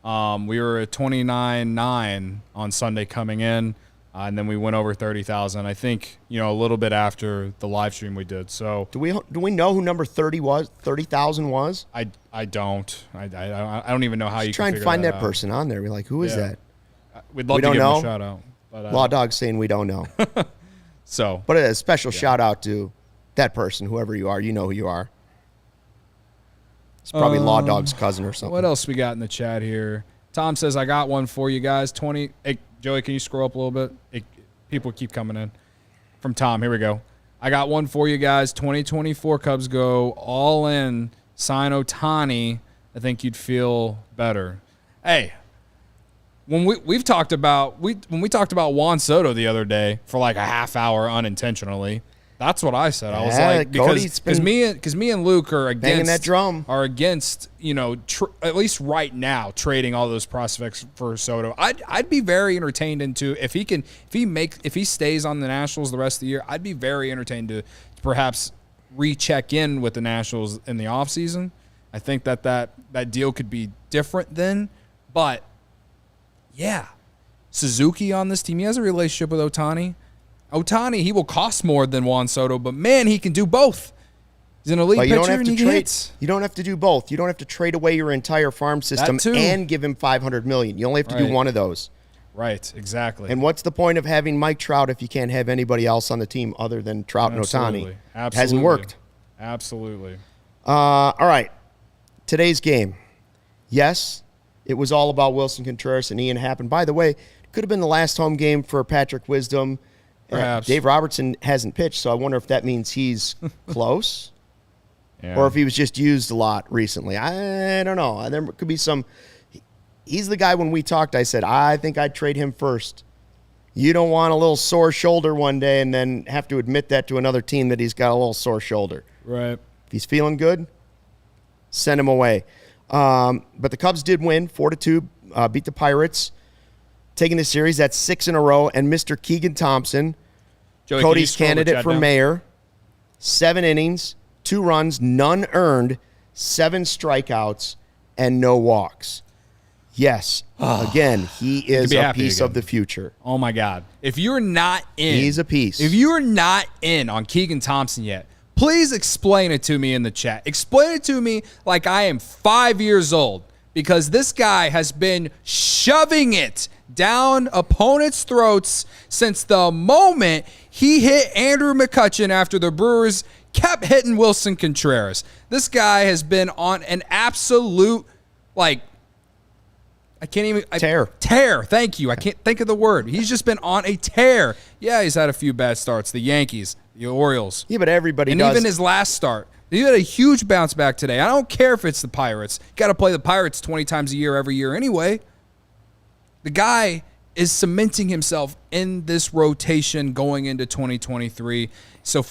We were at 29.9 on Sunday coming in, and then we went over 30,000. I think, a little bit after the live stream we did. So do we know who number 30,000 was? I don't. I don't even know how you try can and find that out. person on there. We're like, who is that? We'd love to give him a shout out. But, Law Dog's saying we don't know. But a special shout out to that person, whoever you are. You know who you are. It's probably Law Dog's cousin or something. What else we got in the chat here? Tom says, I got one for you guys. Hey, Joey, can you scroll up a little bit? People keep coming in. From Tom, here we go. I got one for you guys. 2024 Cubs go all in. Sign Ohtani. I think you'd feel better. Hey, when we talked about Juan Soto the other day for like a half hour unintentionally, that's what I said. I was like, because me and Luke are against that drum. At least right now trading all those prospects for Soto. I'd be very entertained into if he stays on the Nationals the rest of the year. I'd be very entertained to perhaps recheck in with the Nationals in the offseason. I think that deal could be different then, but yeah, Suzuki on this team. He has a relationship with Ohtani. He will cost more than Juan Soto, but man, he can do both. He's an elite pitcher and he hits. You don't have to do both. You don't have to trade away your entire farm system and give him $500 million. You only have to do one of those. Right, exactly. And what's the point of having Mike Trout if you can't have anybody else on the team other than Trout and Ohtani? Absolutely. It hasn't worked. Absolutely. All right. Today's game. Yes, it was all about Willson Contreras and Ian Happ. And by the way, it could have been the last home game for Patrick Wisdom. Perhaps. Dave Robertson hasn't pitched, so I wonder if that means he's close or if he was just used a lot recently. I don't know. There could be some. He's the guy when we talked, I said, I think I'd trade him first. You don't want a little sore shoulder one day and then have to admit that to another team that he's got a little sore shoulder. Right. If he's feeling good, send him away. But the Cubs did win 4-2, beat the Pirates. Taking the series, that's 6 in a row. And Mr. Keegan Thompson, Joey, Cody's candidate for mayor, 7 innings, 2 runs, none earned, 7 strikeouts, and no walks. Yes, again, he is a piece of the future. Oh, my God. If you're not in. He's a piece. If you're not in on Keegan Thompson yet, please explain it to me in the chat. Explain it to me like I am 5 years old, because this guy has been shoving it down opponents' throats since the moment he hit Andrew McCutchen after the Brewers kept hitting Willson Contreras. This guy has been on an absolute, tear. Tear, thank you. I can't think of the word. He's just been on a tear. Yeah, he's had a few bad starts. The Yankees, the Orioles. Yeah, but everybody and does. Even his last start. He had a huge bounce back today. I don't care if it's the Pirates. You got to play the Pirates 20 times a year every year anyway. The guy is cementing himself in this rotation going into 2023. So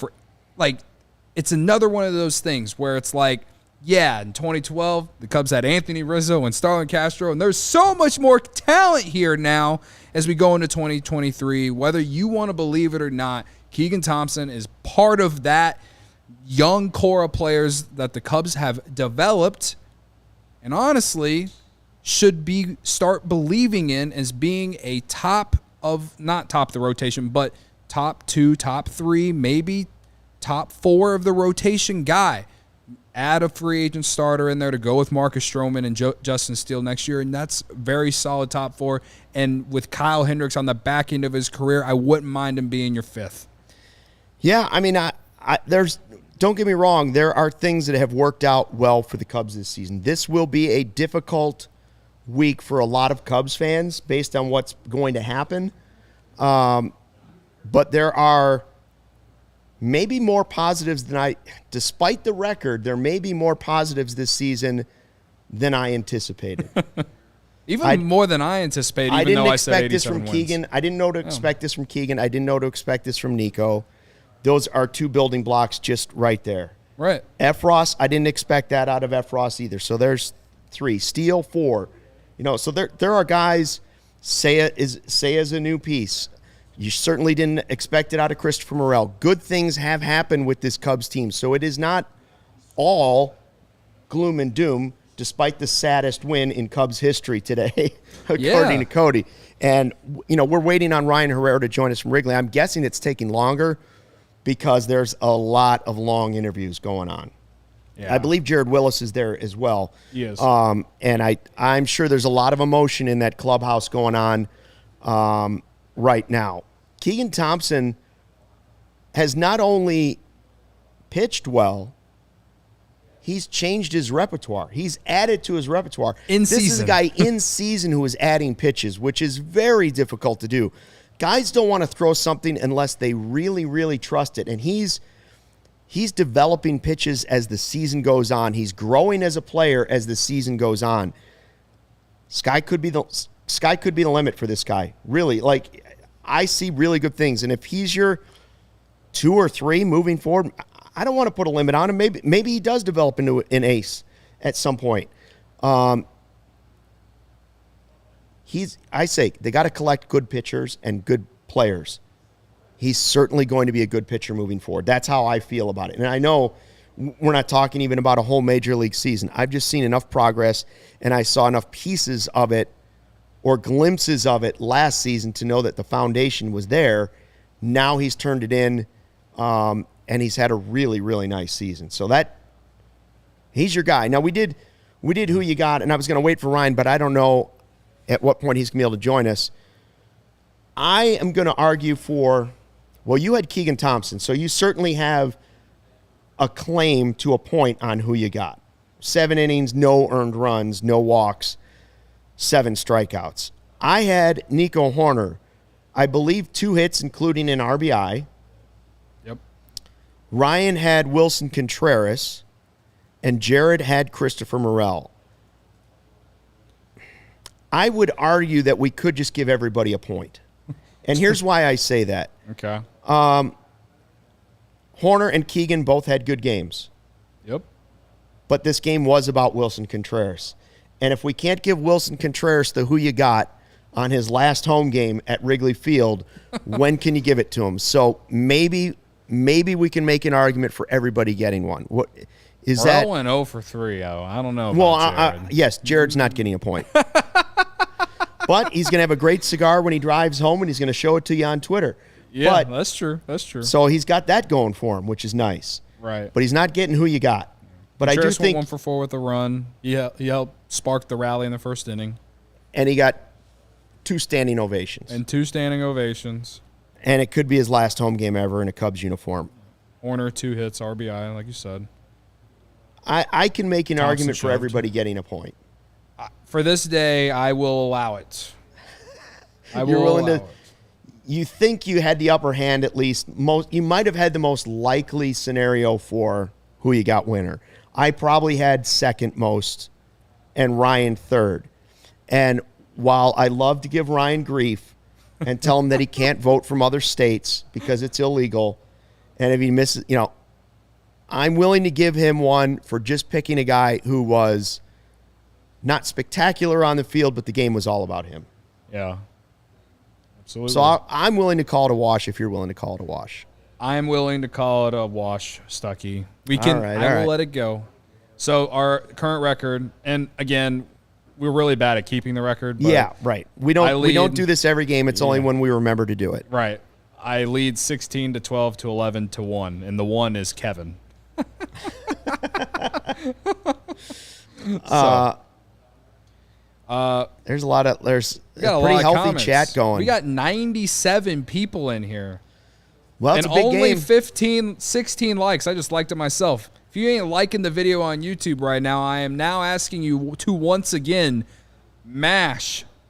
it's another one of those things where it's like, yeah, in 2012, the Cubs had Anthony Rizzo and Starlin Castro, and there's so much more talent here now as we go into 2023. Whether you want to believe it or not, Keegan Thompson is part of that young core of players that the Cubs have developed, and honestly should start believing in as being a not top of the rotation, but top 2, top 3, maybe top 4 of the rotation guy. Add a free agent starter in there to go with Marcus Stroman and Justin Steele next year, and that's very solid top 4. And with Kyle Hendricks on the back end of his career, I wouldn't mind him being your 5th. Yeah, I mean, don't get me wrong, there are things that have worked out well for the Cubs this season. This will be a difficult week for a lot of Cubs fans based on what's going to happen. But there are maybe more positives despite the record, there may be more positives this season than I anticipated. More than I anticipated, even though I said 87 wins. Keegan. I didn't know to expect this from Keegan. I didn't know to expect this from Nico. Those are 2 building blocks just right there. Right. Efros, I didn't expect that out of Efros either. So there's 3. Steele, 4. So there are guys Seiya is a new piece. You certainly didn't expect it out of Christopher Morel. Good things have happened with this Cubs team, so it is not all gloom and doom, despite the saddest win in Cubs history today, according to Cody. And, we're waiting on Ryan Herrera to join us from Wrigley. I'm guessing it's taking longer because there's a lot of long interviews going on. Yeah. I believe Jared Willis is there as well. He is. And I'm sure there's a lot of emotion in that clubhouse going on right now. Keegan Thompson has not only pitched well, he's changed his repertoire. He's added to his repertoire. This is a guy in season who is adding pitches, which is very difficult to do. Guys don't want to throw something unless they really, really trust it. And he's developing pitches as the season goes on. He's growing as a player as the season goes on. Sky could be the limit for this guy. Really, I see really good things. And if he's your 2 or 3 moving forward, I don't want to put a limit on him. Maybe he does develop into an ace at some point. I say they got to collect good pitchers and good players. He's certainly going to be a good pitcher moving forward. That's how I feel about it. And I know we're not talking even about a whole major league season. I've just seen enough progress, and I saw enough pieces of it or glimpses of it last season to know that the foundation was there. Now he's turned it in, and he's had a really, really nice season. So he's your guy. Now we did who you got, and I was going to wait for Ryan, but I don't know at what point he's going to be able to join us. I am going to argue for, you had Keegan Thompson, so you certainly have a claim to a point on who you got. 7 innings, no earned runs, no walks, 7 strikeouts. I had Nico Hoerner, I believe 2 hits, including an RBI. Yep. Ryan had Willson Contreras, and Jared had Christopher Morel. I would argue that we could just give everybody a point. And here's why I say that. Okay. Hoerner and Keegan both had good games. Yep. But this game was about Willson Contreras. And if we can't give Willson Contreras the who you got on his last home game at Wrigley Field, when can you give it to him? So maybe we can make an argument for everybody getting one. What is that? Morel went 0 for 3. I don't know about Jared. Yes, Jared's not getting a point. But he's going to have a great cigar when he drives home, and he's going to show it to you on Twitter. Yeah, that's true. That's true. So he's got that going for him, which is nice. Right. But he's not getting who you got. But Contreras I do think 1 for 4 with a run. He helped spark the rally in the first inning. And he got 2 standing ovations. And 2 standing ovations. And it could be his last home game ever in a Cubs uniform. Hoerner, 2 hits, RBI, like you said. I can make an argument for everybody getting a point. For this day, I will allow it. You're willing to. You think you had the upper hand at least. You might have had the most likely scenario for who you got winner. I probably had second most, and Ryan third. And while I love to give Ryan grief and tell him that he can't vote from other states because it's illegal, and if he misses, I'm willing to give him one for just picking a guy who was not spectacular on the field, but the game was all about him. Yeah. Absolutely. So I'm willing to call it a wash if you're willing to call it a wash. I'm willing to call it a wash, Stucky. I will let it go. So our current record, and again, we're really bad at keeping the record. But yeah, right. We don't do this every game. It's only when we remember to do it. Right. I lead 16 to 12 to 11 to 1, and the 1 is Kevin. There's a pretty healthy comments. chat going. We got 97 people in here. Well, it's and a big only game. 16 likes. I just liked it myself. If you ain't liking the video on YouTube right now, I am now asking you to once again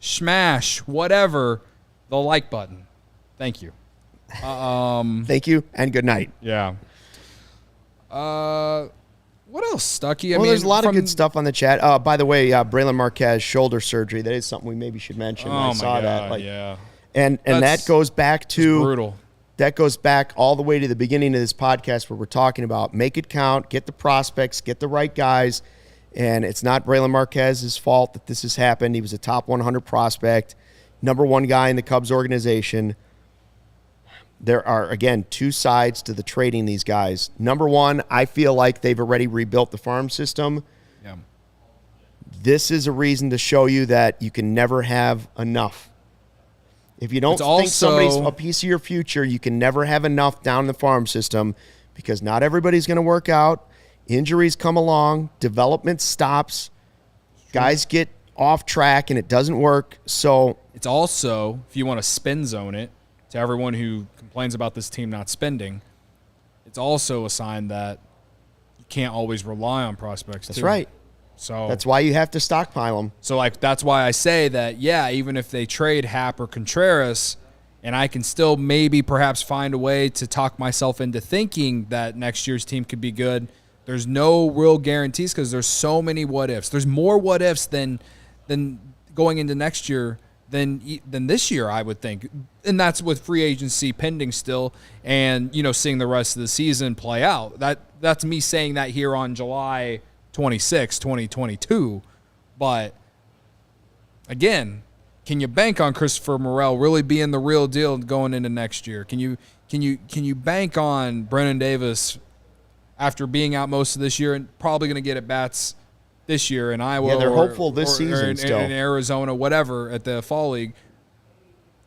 smash, whatever, the like button. Thank you. Thank you, and good night. Yeah. What else, Stucky? There's a lot of good stuff on the chat. By the way, Braylon Marquez shoulder surgery. That is something we maybe should mention. I saw that. Yeah. And that goes back to brutal. That goes back all the way to the beginning of this podcast where we're talking about make it count, get the prospects, get the right guys. And it's not Braylon Marquez's fault that this has happened. He was a top 100 prospect. number one guy in the Cubs organization. There are, again, two sides to the trading these guys. Number one, I feel like they've already rebuilt the farm system. Yeah. This is a reason to show you that you can never have enough. If you don't think somebody's a piece of your future, you can never have enough down in the farm system because not everybody's going to work out. Injuries come along. Development stops. Guys get off track, and it doesn't work. So it's also, if you want to spin zone it, to everyone who complains about this team not spending, it's also a sign that you can't always rely on prospects. That's right. So that's why you have to stockpile them. So, like, that's why I say that, yeah, even if they trade Happ or Contreras, and I can still maybe perhaps find a way to talk myself into thinking that next year's team could be good, there's no real guarantees because there's so many what-ifs. There's more what-ifs than going into next year than this year, I would think. And that's with free agency pending still and, seeing the rest of the season play out. That's me saying that here on July 26, 2022. But, again, can you bank on Christopher Morel really being the real deal going into next year? Can you bank on Brennan Davis after being out most of this year and probably going to get at bats this year in Iowa? Yeah, they're hopeful this season in, still. In Arizona, whatever, at the Fall League.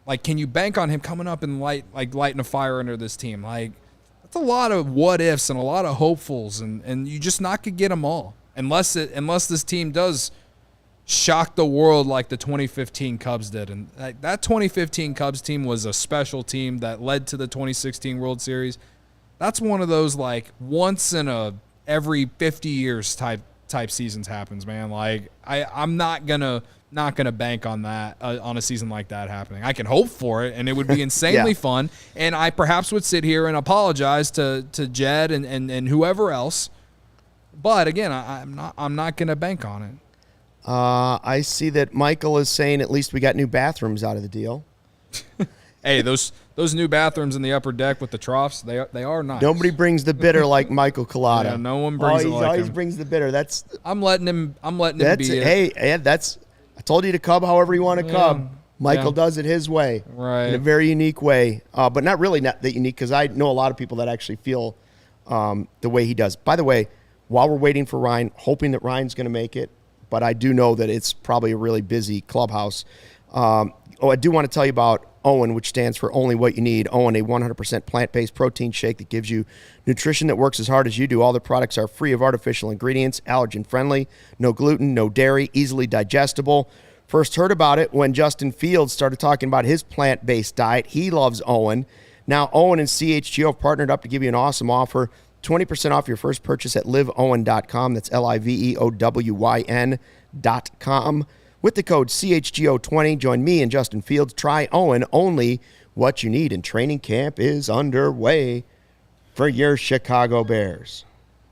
Like, can you bank on him coming up and lighting a fire under this team? Like, that's a lot of what-ifs and a lot of hopefuls, and you just not could get them all. Unless this team does shock the world like the 2015 Cubs did. And that 2015 Cubs team was a special team that led to the 2016 World Series. That's one of those, like, once in a every 50 years type seasons happens, man. Like, I'm not gonna bank on that on a season like that happening. I can hope for it, and it would be insanely fun. And I perhaps would sit here and apologize to Jed and whoever else. But again, I'm not gonna bank on it. I see that Michael is saying at least we got new bathrooms out of the deal. Hey, those new bathrooms in the upper deck with the troughs, they are nice. Nobody brings the bitter like Michael Collada. Yeah, no one brings it like always him. brings the bitter. I'm letting him be it. Hey, that's I told you to cub however you want to cub. Michael does it his way. Right. In a very unique way. But not that unique because I know a lot of people that actually feel the way he does. By the way, while we're waiting for Ryan, hoping that Ryan's going to make it, but I do know that it's probably a really busy clubhouse. I do want to tell you about OWYN, which stands for Only What You Need. OWYN, a 100% plant-based protein shake that gives you nutrition that works as hard as you do. All the products are free of artificial ingredients, allergen-friendly, no gluten, no dairy, easily digestible. First heard about it when Justin Fields started talking about his plant-based diet. He loves OWYN. Now, OWYN and CHGO have partnered up to give you an awesome offer. 20% off your first purchase at liveowyn.com. That's LIVEOWYN.com. With the code CHGO20, join me and Justin Fields. Try OWYN, only what you need. And training camp is underway for your Chicago Bears.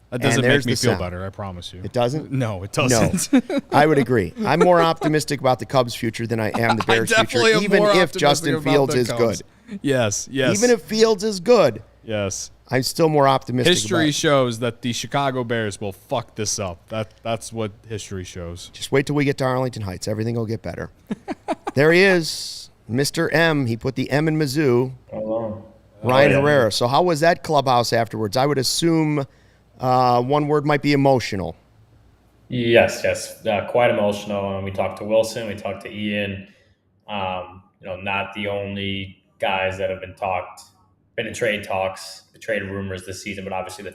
That doesn't make me feel better, I promise you. It doesn't? No, it doesn't. No, I would agree. I'm more optimistic about the Cubs' future than I am the Bears' future, even if Justin Fields is good. Yes. Even if Fields is good. Yes. I'm still more optimistic. History shows that the Chicago Bears will fuck this up. That's what history shows. Just wait till we get to Arlington Heights. Everything will get better. There he is, Mr. M. He put the M in Mizzou. Ryan Herrera. So how was that clubhouse afterwards? I would assume one word might be emotional. Yes, quite emotional. And we talked to Willson, we talked to Ian. Not the only guys that have been in trade talks, trade rumors this season, but obviously the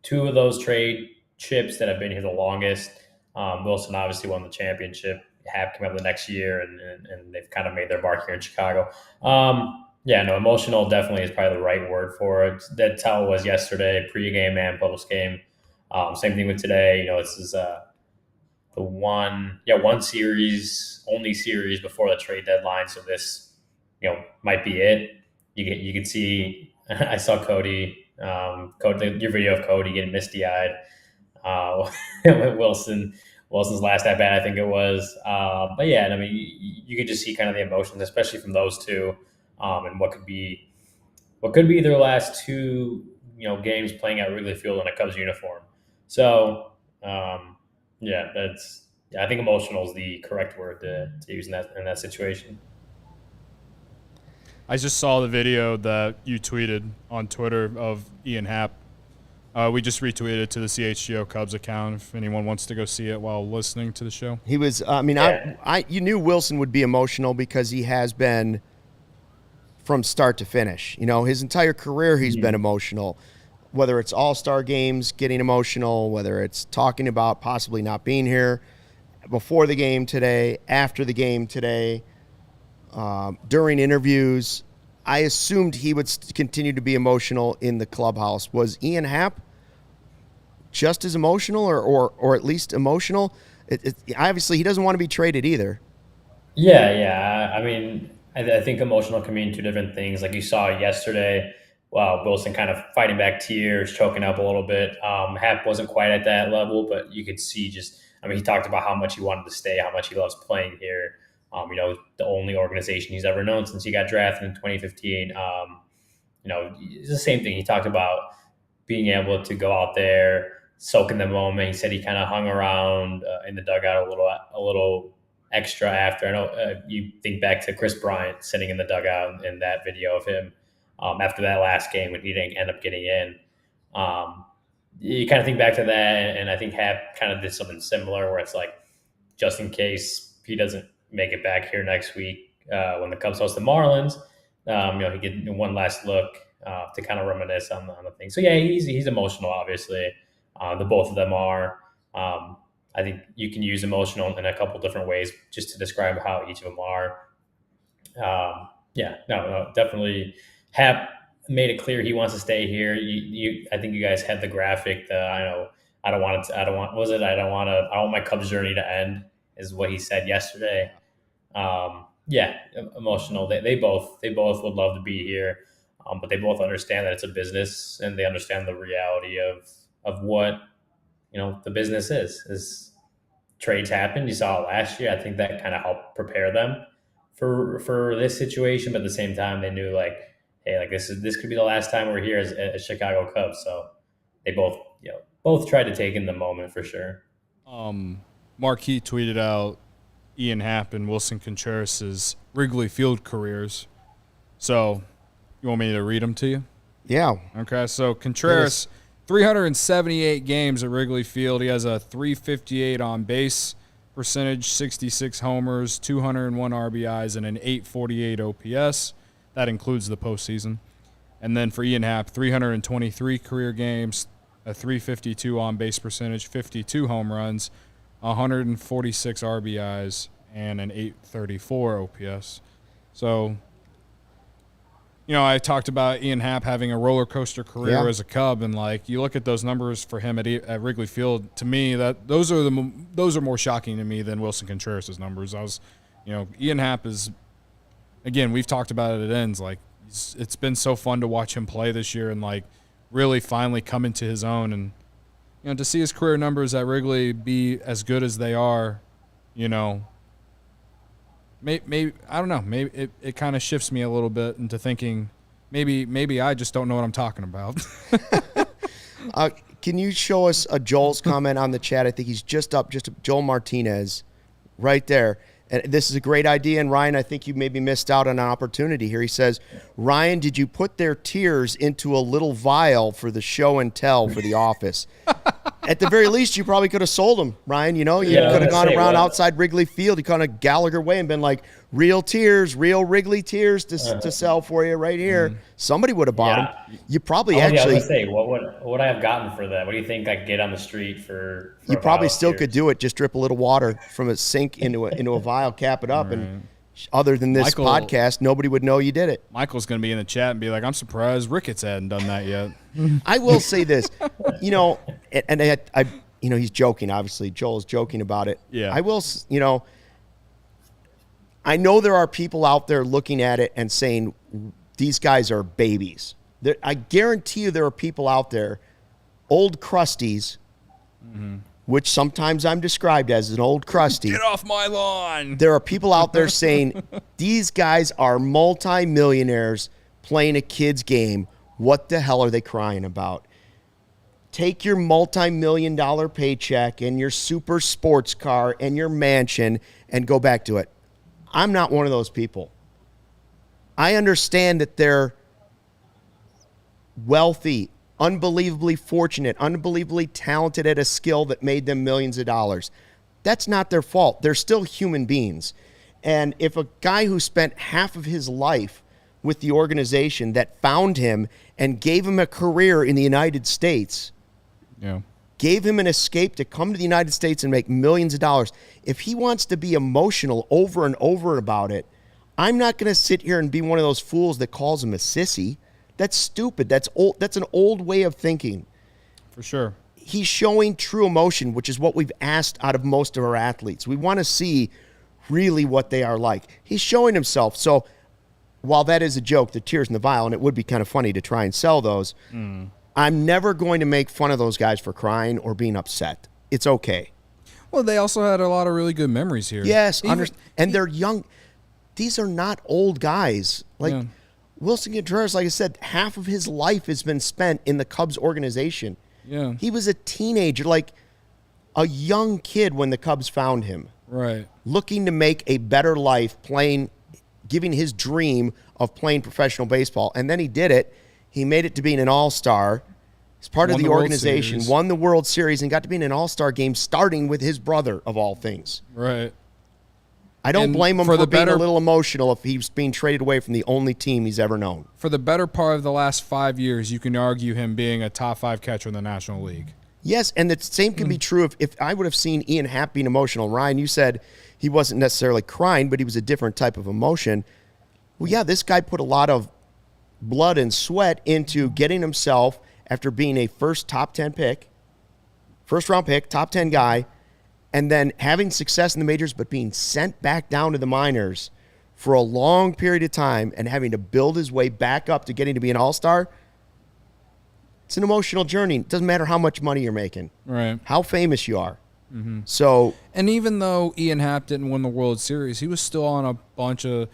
two of those trade chips that have been here the longest. Willson obviously won the championship. Happ came up the next year, and they've kind of made their mark here in Chicago. Emotional definitely is probably the right word for it. That's how it was yesterday, pregame and postgame. Same thing with today. This is the one series, only series before the trade deadline. So this, might be it. You could see. I saw Cody, your video of Cody getting misty-eyed. Wilson's last at bat, I think it was. You could just see kind of the emotions, especially from those two, and what could be their last two, games playing at Wrigley Field in a Cubs uniform. So, I think emotional is the correct word to use in that situation. I just saw the video that you tweeted on Twitter of Ian Happ. We just retweeted it to the CHGO Cubs account if anyone wants to go see it while listening to the show. He was, you knew Willson would be emotional because he has been from start to finish. His entire career he's been emotional, whether it's all-star games, getting emotional, whether it's talking about possibly not being here before the game today, after the game today, during interviews. I assumed he would continue to be emotional in the clubhouse. Was Ian Happ just as emotional or at least emotional? Obviously, he doesn't want to be traded either. Yeah. I mean, I think emotional can mean two different things. Like you saw yesterday, Willson kind of fighting back tears, choking up a little bit. Happ wasn't quite at that level, but you could see he talked about how much he wanted to stay, how much he loves playing here. The only organization he's ever known since he got drafted in 2015. It's the same thing. He talked about being able to go out there, soak in the moment. He said he kind of hung around in the dugout a little extra after. I know you think back to Chris Bryant sitting in the dugout in that video of him after that last game when he didn't end up getting in. You kind of think back to that, and I think Happ kind of did something similar where it's like, just in case he doesn't make it back here next week when the Cubs host the Marlins, he get one last look to kind of reminisce on the thing. So yeah, he's emotional, obviously. The both of them are. I think you can use emotional in a couple different ways just to describe how each of them are. Definitely. Happ made it clear he wants to stay here. I think you guys had the graphic. I want my Cubs journey to end, is what he said yesterday. Emotional. They both would love to be here, but they both understand that it's a business, and they understand the reality of what the business is. Trades happen. You saw it last year. I think that kind of helped prepare them for this situation, but at the same time, they knew this could be the last time we're here as Chicago Cubs. So they both tried to take in the moment for sure. Marquis tweeted out Ian Happ and Willson Contreras' Wrigley Field careers. So you want me to read them to you? Yeah. Okay, so Contreras, 378 games at Wrigley Field. He has a .358 on base percentage, 66 homers, 201 RBIs, and an .848 OPS. That includes the postseason. And then for Ian Happ, 323 career games, a .352 on base percentage, 52 home runs, 146 RBIs, and an .834 OPS. So, I talked about Ian Happ having a roller coaster career as a Cub, and you look at those numbers for him at Wrigley Field. To me, those are more shocking to me than Willson Contreras' numbers. Ian Happ is, again, we've talked about it at ends. It's been so fun to watch him play this year and really finally come into his own, and to see his career numbers at Wrigley be as good as they are, maybe I don't know. Maybe it kind of shifts me a little bit into thinking maybe I just don't know what I'm talking about. Can you show us a Joel's comment on the chat? I think he's just up, Joel Martinez, right there. And this is a great idea. And Ryan, I think you maybe missed out on an opportunity here. He says, Ryan, did you put their tears into a little vial for the show and tell for The Office? At the very least, you probably could have sold them, Ryan. You could have gone around outside Wrigley Field. You kind of Gallagher way and been like, real tears, real Wrigley tears to sell for you right here. Mm-hmm. Somebody would have bought them. You probably I was going to say, what would I have gotten for that? What do you think I'd get on the street for you probably still could do it. Just drip a little water from a sink into a vial, cap it up, and other than this podcast, nobody would know you did it. Michael's going to be in the chat and be like, I'm surprised Ricketts hadn't done that yet. I will say this, and he's joking, obviously. Joel's joking about it. Yeah. I will, I know there are people out there looking at it and saying these guys are babies. I guarantee you there are people out there, old crusties, which sometimes I'm described as an old crusty. Get off my lawn. There are people out there saying these guys are multimillionaires playing a kid's game. What the hell are they crying about? take your multi-million-dollar paycheck and your super sports car and your mansion and go back to it. I'm not one of those people. I understand that they're wealthy, unbelievably fortunate, unbelievably talented at a skill that made them millions of dollars. That's not their fault. They're still human beings. And if a guy who spent half of his life with the organization that found him and gave him a career in the United States, gave him an escape to come to the United States and make millions of dollars, if he wants to be emotional over and over about it, I'm not going to sit here and be one of those fools that calls him a sissy. That's stupid. That's old. That's an old way of thinking. For sure. He's showing true emotion, which is what we've asked out of most of our athletes. We want to see really what they are like. He's showing himself. So while that is a joke, the tears in the vial, and it would be kind of funny to try and sell those, I'm never going to make fun of those guys for crying or being upset. It's okay. Well, they also had a lot of really good memories here. Yes, and they're young. These are not old guys. Willson Contreras, like I said, half of his life has been spent in the Cubs organization. Yeah. He was a teenager, like a young kid when the Cubs found him. Right. Looking to make a better life playing, giving his dream of playing professional baseball. And then he did it. He made it to being an all-star. He's part of the organization, won the World Series, and got to be in an all-star game starting with his brother, of all things. Right. I don't blame him for being a little emotional if he's being traded away from the only team he's ever known. For the better part of the last 5 years, you can argue him being a top 5 catcher in the National League. Yes, and the same can be true if I would have seen Ian Happ being emotional. Ryan, you said he wasn't necessarily crying, but he was a different type of emotion. Well, yeah, this guy put a lot of blood and sweat into getting himself, after being a first top 10 pick, first round pick, top 10 guy, and then having success in the majors, but being sent back down to the minors for a long period of time and having to build his way back up to getting to be an all-star. It's an emotional journey. It doesn't matter how much money you're making, right? How famous you are. So, and even though Ian Happ didn't win the World Series, he was still on a bunch of,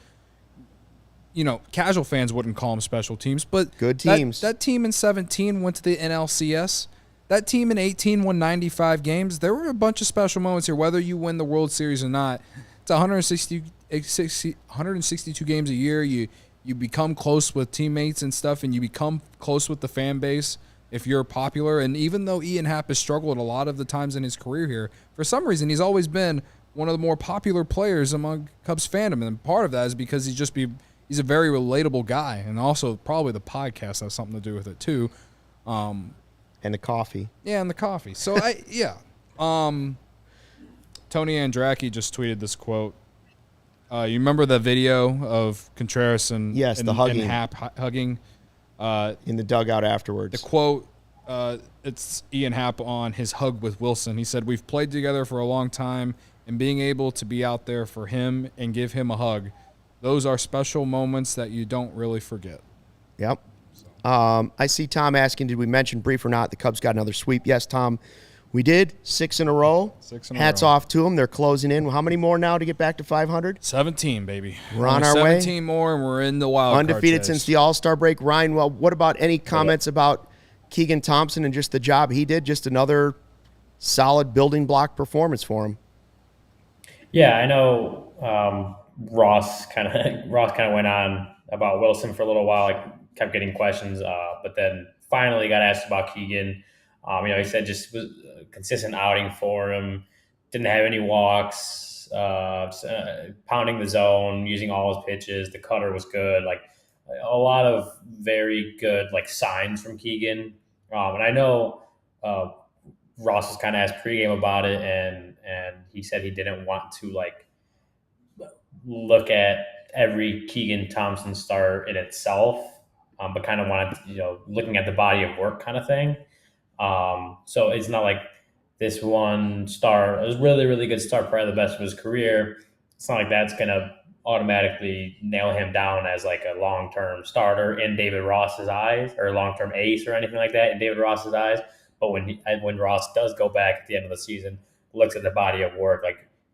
casual fans wouldn't call them special teams, but good teams. That team in 17 went to the NLCS. That team in 18 won 95 games. There were a bunch of special moments here, whether you win the World Series or not. It's 162 games a year. You become close with teammates and stuff, and you become close with the fan base if you're popular. And even though Ian Happ has struggled a lot of the times in his career here, for some reason he's always been one of the more popular players among Cubs fandom. And part of that is because he's a very relatable guy, and also probably the podcast has something to do with it too. And the coffee. Yeah, and the coffee. So, Tony Andracki just tweeted this quote. You remember the video of Contreras and the hugging. And Happ hugging? In the dugout afterwards. The quote, it's Ian Happ on his hug with Willson. He said, "We've played together for a long time, and being able to be out there for him and give him a hug, those are special moments that you don't really forget." Yep. I see Tom asking, did we mention brief or not? The Cubs got another sweep. Yes, Tom, we did. 6 in a row. Hats off to them. They're closing in. How many more now to get back to 500? 17, baby. We're on our way. 17 more, and we're in the wild card Undefeated chase. since the All-Star break. Ryan, well, what about any comments about Keegan Thompson and just the job he did? Just another solid building block performance for him. Yeah, I know Ross kind of went on about Willson for a little while. I kept getting questions, but then finally got asked about Keegan. He said just was a consistent outing for him. Didn't have any walks, pounding the zone, using all his pitches. The cutter was good. Like a lot of very good signs from Keegan. And I know Ross was kind of asked pregame about it, and he said he didn't want to look at every Keegan Thompson start in itself, but kind of wanted looking at the body of work kind of thing. So it's not like this one start. It was really, really good start, probably the best of his career. It's not like that's going to automatically nail him down as a long-term starter in David Ross's eyes, or long-term ace or anything like that in David Ross's eyes. But when Ross does go back at the end of the season, looks at the body of work,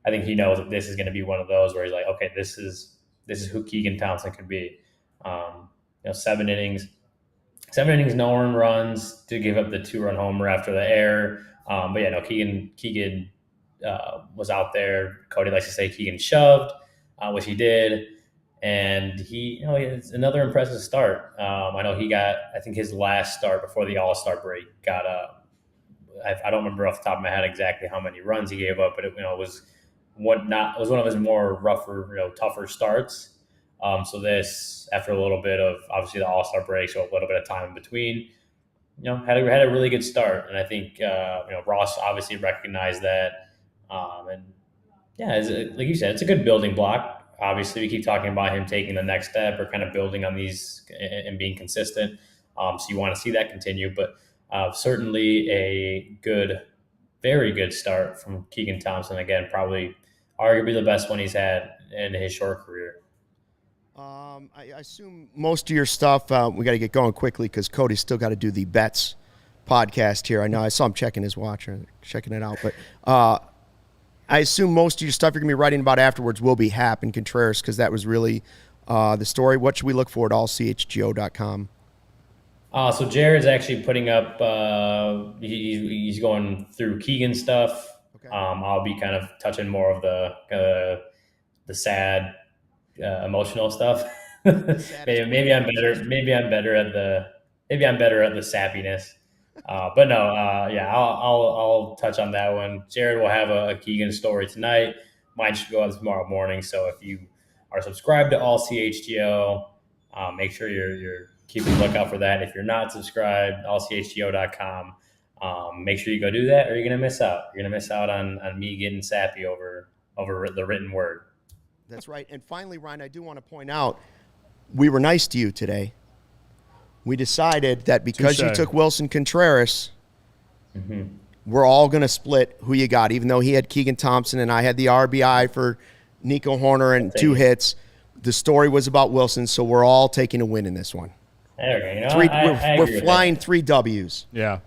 I think he knows that this is going to be one of those where he's like, okay, this is who Keegan Thompson could be. 7 innings, 7 innings, no earned runs, to give up the 2-run homer after the error. But yeah, no, Keegan was out there. Cody likes to say Keegan shoved, which he did. And it's another impressive start. I know I think his last start before the All-Star break got I don't remember off the top of my head exactly how many runs he gave up, but it was one of his more rougher, tougher starts. So this, after a little bit of obviously the All-Star break, so a little bit of time in between, had a really good start. And I think Ross obviously recognized that. And yeah, like you said, it's a good building block. Obviously, we keep talking about him taking the next step or kind of building on these and being consistent. So you want to see that continue, but certainly a very good start from Keegan Thompson. Again, probably arguably the best one he's had in his short career. I assume most of your stuff, we got to get going quickly because Cody's still got to do the bets podcast here. I know I saw him checking his watch or checking it out, but I assume most of your stuff you're going to be writing about afterwards will be Happ and Contreras because that was really the story. What should we look for at allchgo.com? So Jared's actually putting up, he's going through Keegan stuff. Okay. I'll be kind of touching more of the sad, emotional stuff. maybe I'm better at the sappiness. But no, I'll touch on that one. Jared will have a Keegan story tonight. Mine should go out tomorrow morning. So if you are subscribed to All CHGO, make sure you're keeping a lookout for that. If you're not subscribed, allchgo.com. Make sure you go do that, or you're gonna miss out. You're gonna miss out on me getting sappy over the written word. That's right. And finally, Ryan, I do want to point out, we were nice to you today. We decided that because you took Willson Contreras, we're all going to split who you got, even though he had Keegan Thompson and I had the RBI for Nico Horner and 2 hits. The story was about Willson, so we're all taking a win in this one. There we go. We're flying 3 W's. Yeah.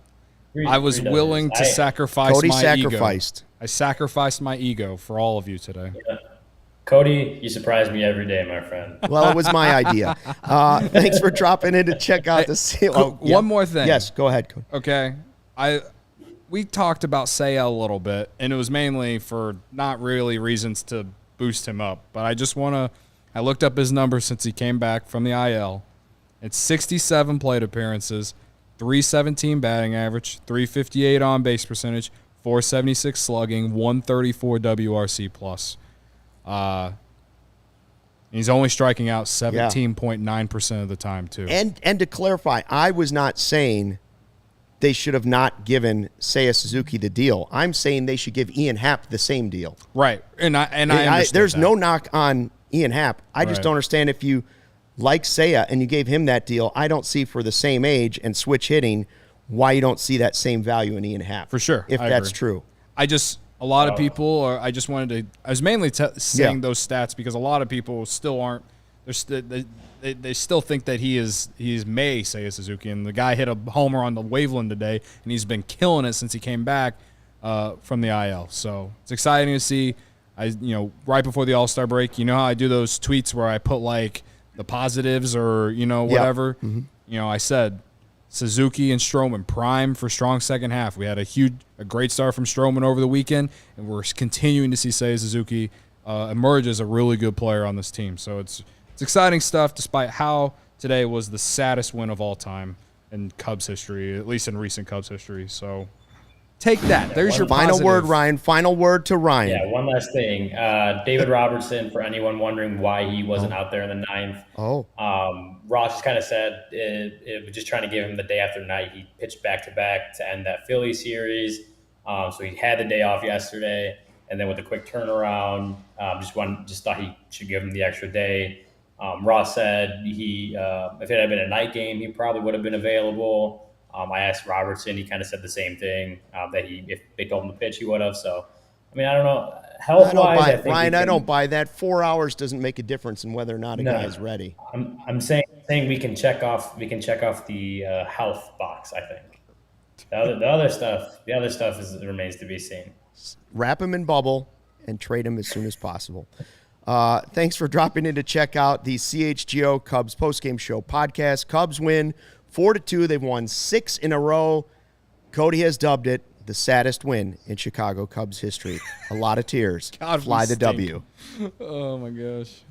I was willing to sacrifice Cody my sacrificed. ego. I sacrificed my ego for all of you today. Yeah. Cody, you surprise me every day, my friend. Well, it was my idea. Thanks for dropping in to check out the seal. One more thing. Yes, go ahead, Cody. Okay. We talked about Seiya a little bit, and it was mainly for not really reasons to boost him up. But I looked up his numbers since he came back from the IL. It's 67 plate appearances, 317 batting average, 358 on base percentage, 476 slugging, 134 WRC plus. He's only striking out 17.9% of the time too. And to clarify, I was not saying they should have not given Seiya Suzuki the deal. I'm saying they should give Ian Happ the same deal. Right. And I understand there's that. no knock on Ian Happ. I just don't understand if you like Seiya and you gave him that deal. I don't see for the same age and switch hitting why you don't see that same value in Ian Happ. For sure. If that's true. A lot of people I was mainly saying those stats because a lot of people still aren't. They still think that he's May Seiya Suzuki, and the guy hit a homer on the Waveland today, and he's been killing it since he came back from the IL. So it's exciting to see. Right before the All-Star break, you know how I do those tweets where I put like the positives or whatever. Yeah. Mm-hmm. I said Suzuki and Stroman prime for strong second half. We had a great start from Stroman over the weekend, and we're continuing to see Seiya Suzuki emerge as a really good player on this team. So it's exciting stuff, despite how today was the saddest win of all time in Cubs history, at least in recent Cubs history. So take that. There's your final positive word, Ryan. Final word to Ryan. Yeah, one last thing. David Robertson, for anyone wondering why he wasn't out there in the 9th. Ross just kind of said it was just trying to give him the day after night. He pitched back-to-back to end that Philly series. So he had the day off yesterday, and then with a quick turnaround, just thought he should give him the extra day. Ross said if it had been a night game, he probably would have been available. I asked Robertson, he kind of said the same thing, that if they told him to pitch, he would have. So, I mean, I don't know. Health-wise, Ryan, I don't buy that. 4 hours doesn't make a difference in whether or not a guy is ready. I'm saying we can check off the health box, I think. The other stuff remains to be seen. Wrap him in bubble and trade him as soon as possible. Thanks for dropping in to check out the CHGO Cubs Postgame Show podcast. Cubs win 4-2. They've won 6 in a row. Cody has dubbed it the saddest win in Chicago Cubs history. A lot of tears. God, Fly we the stink. W. Oh, my gosh.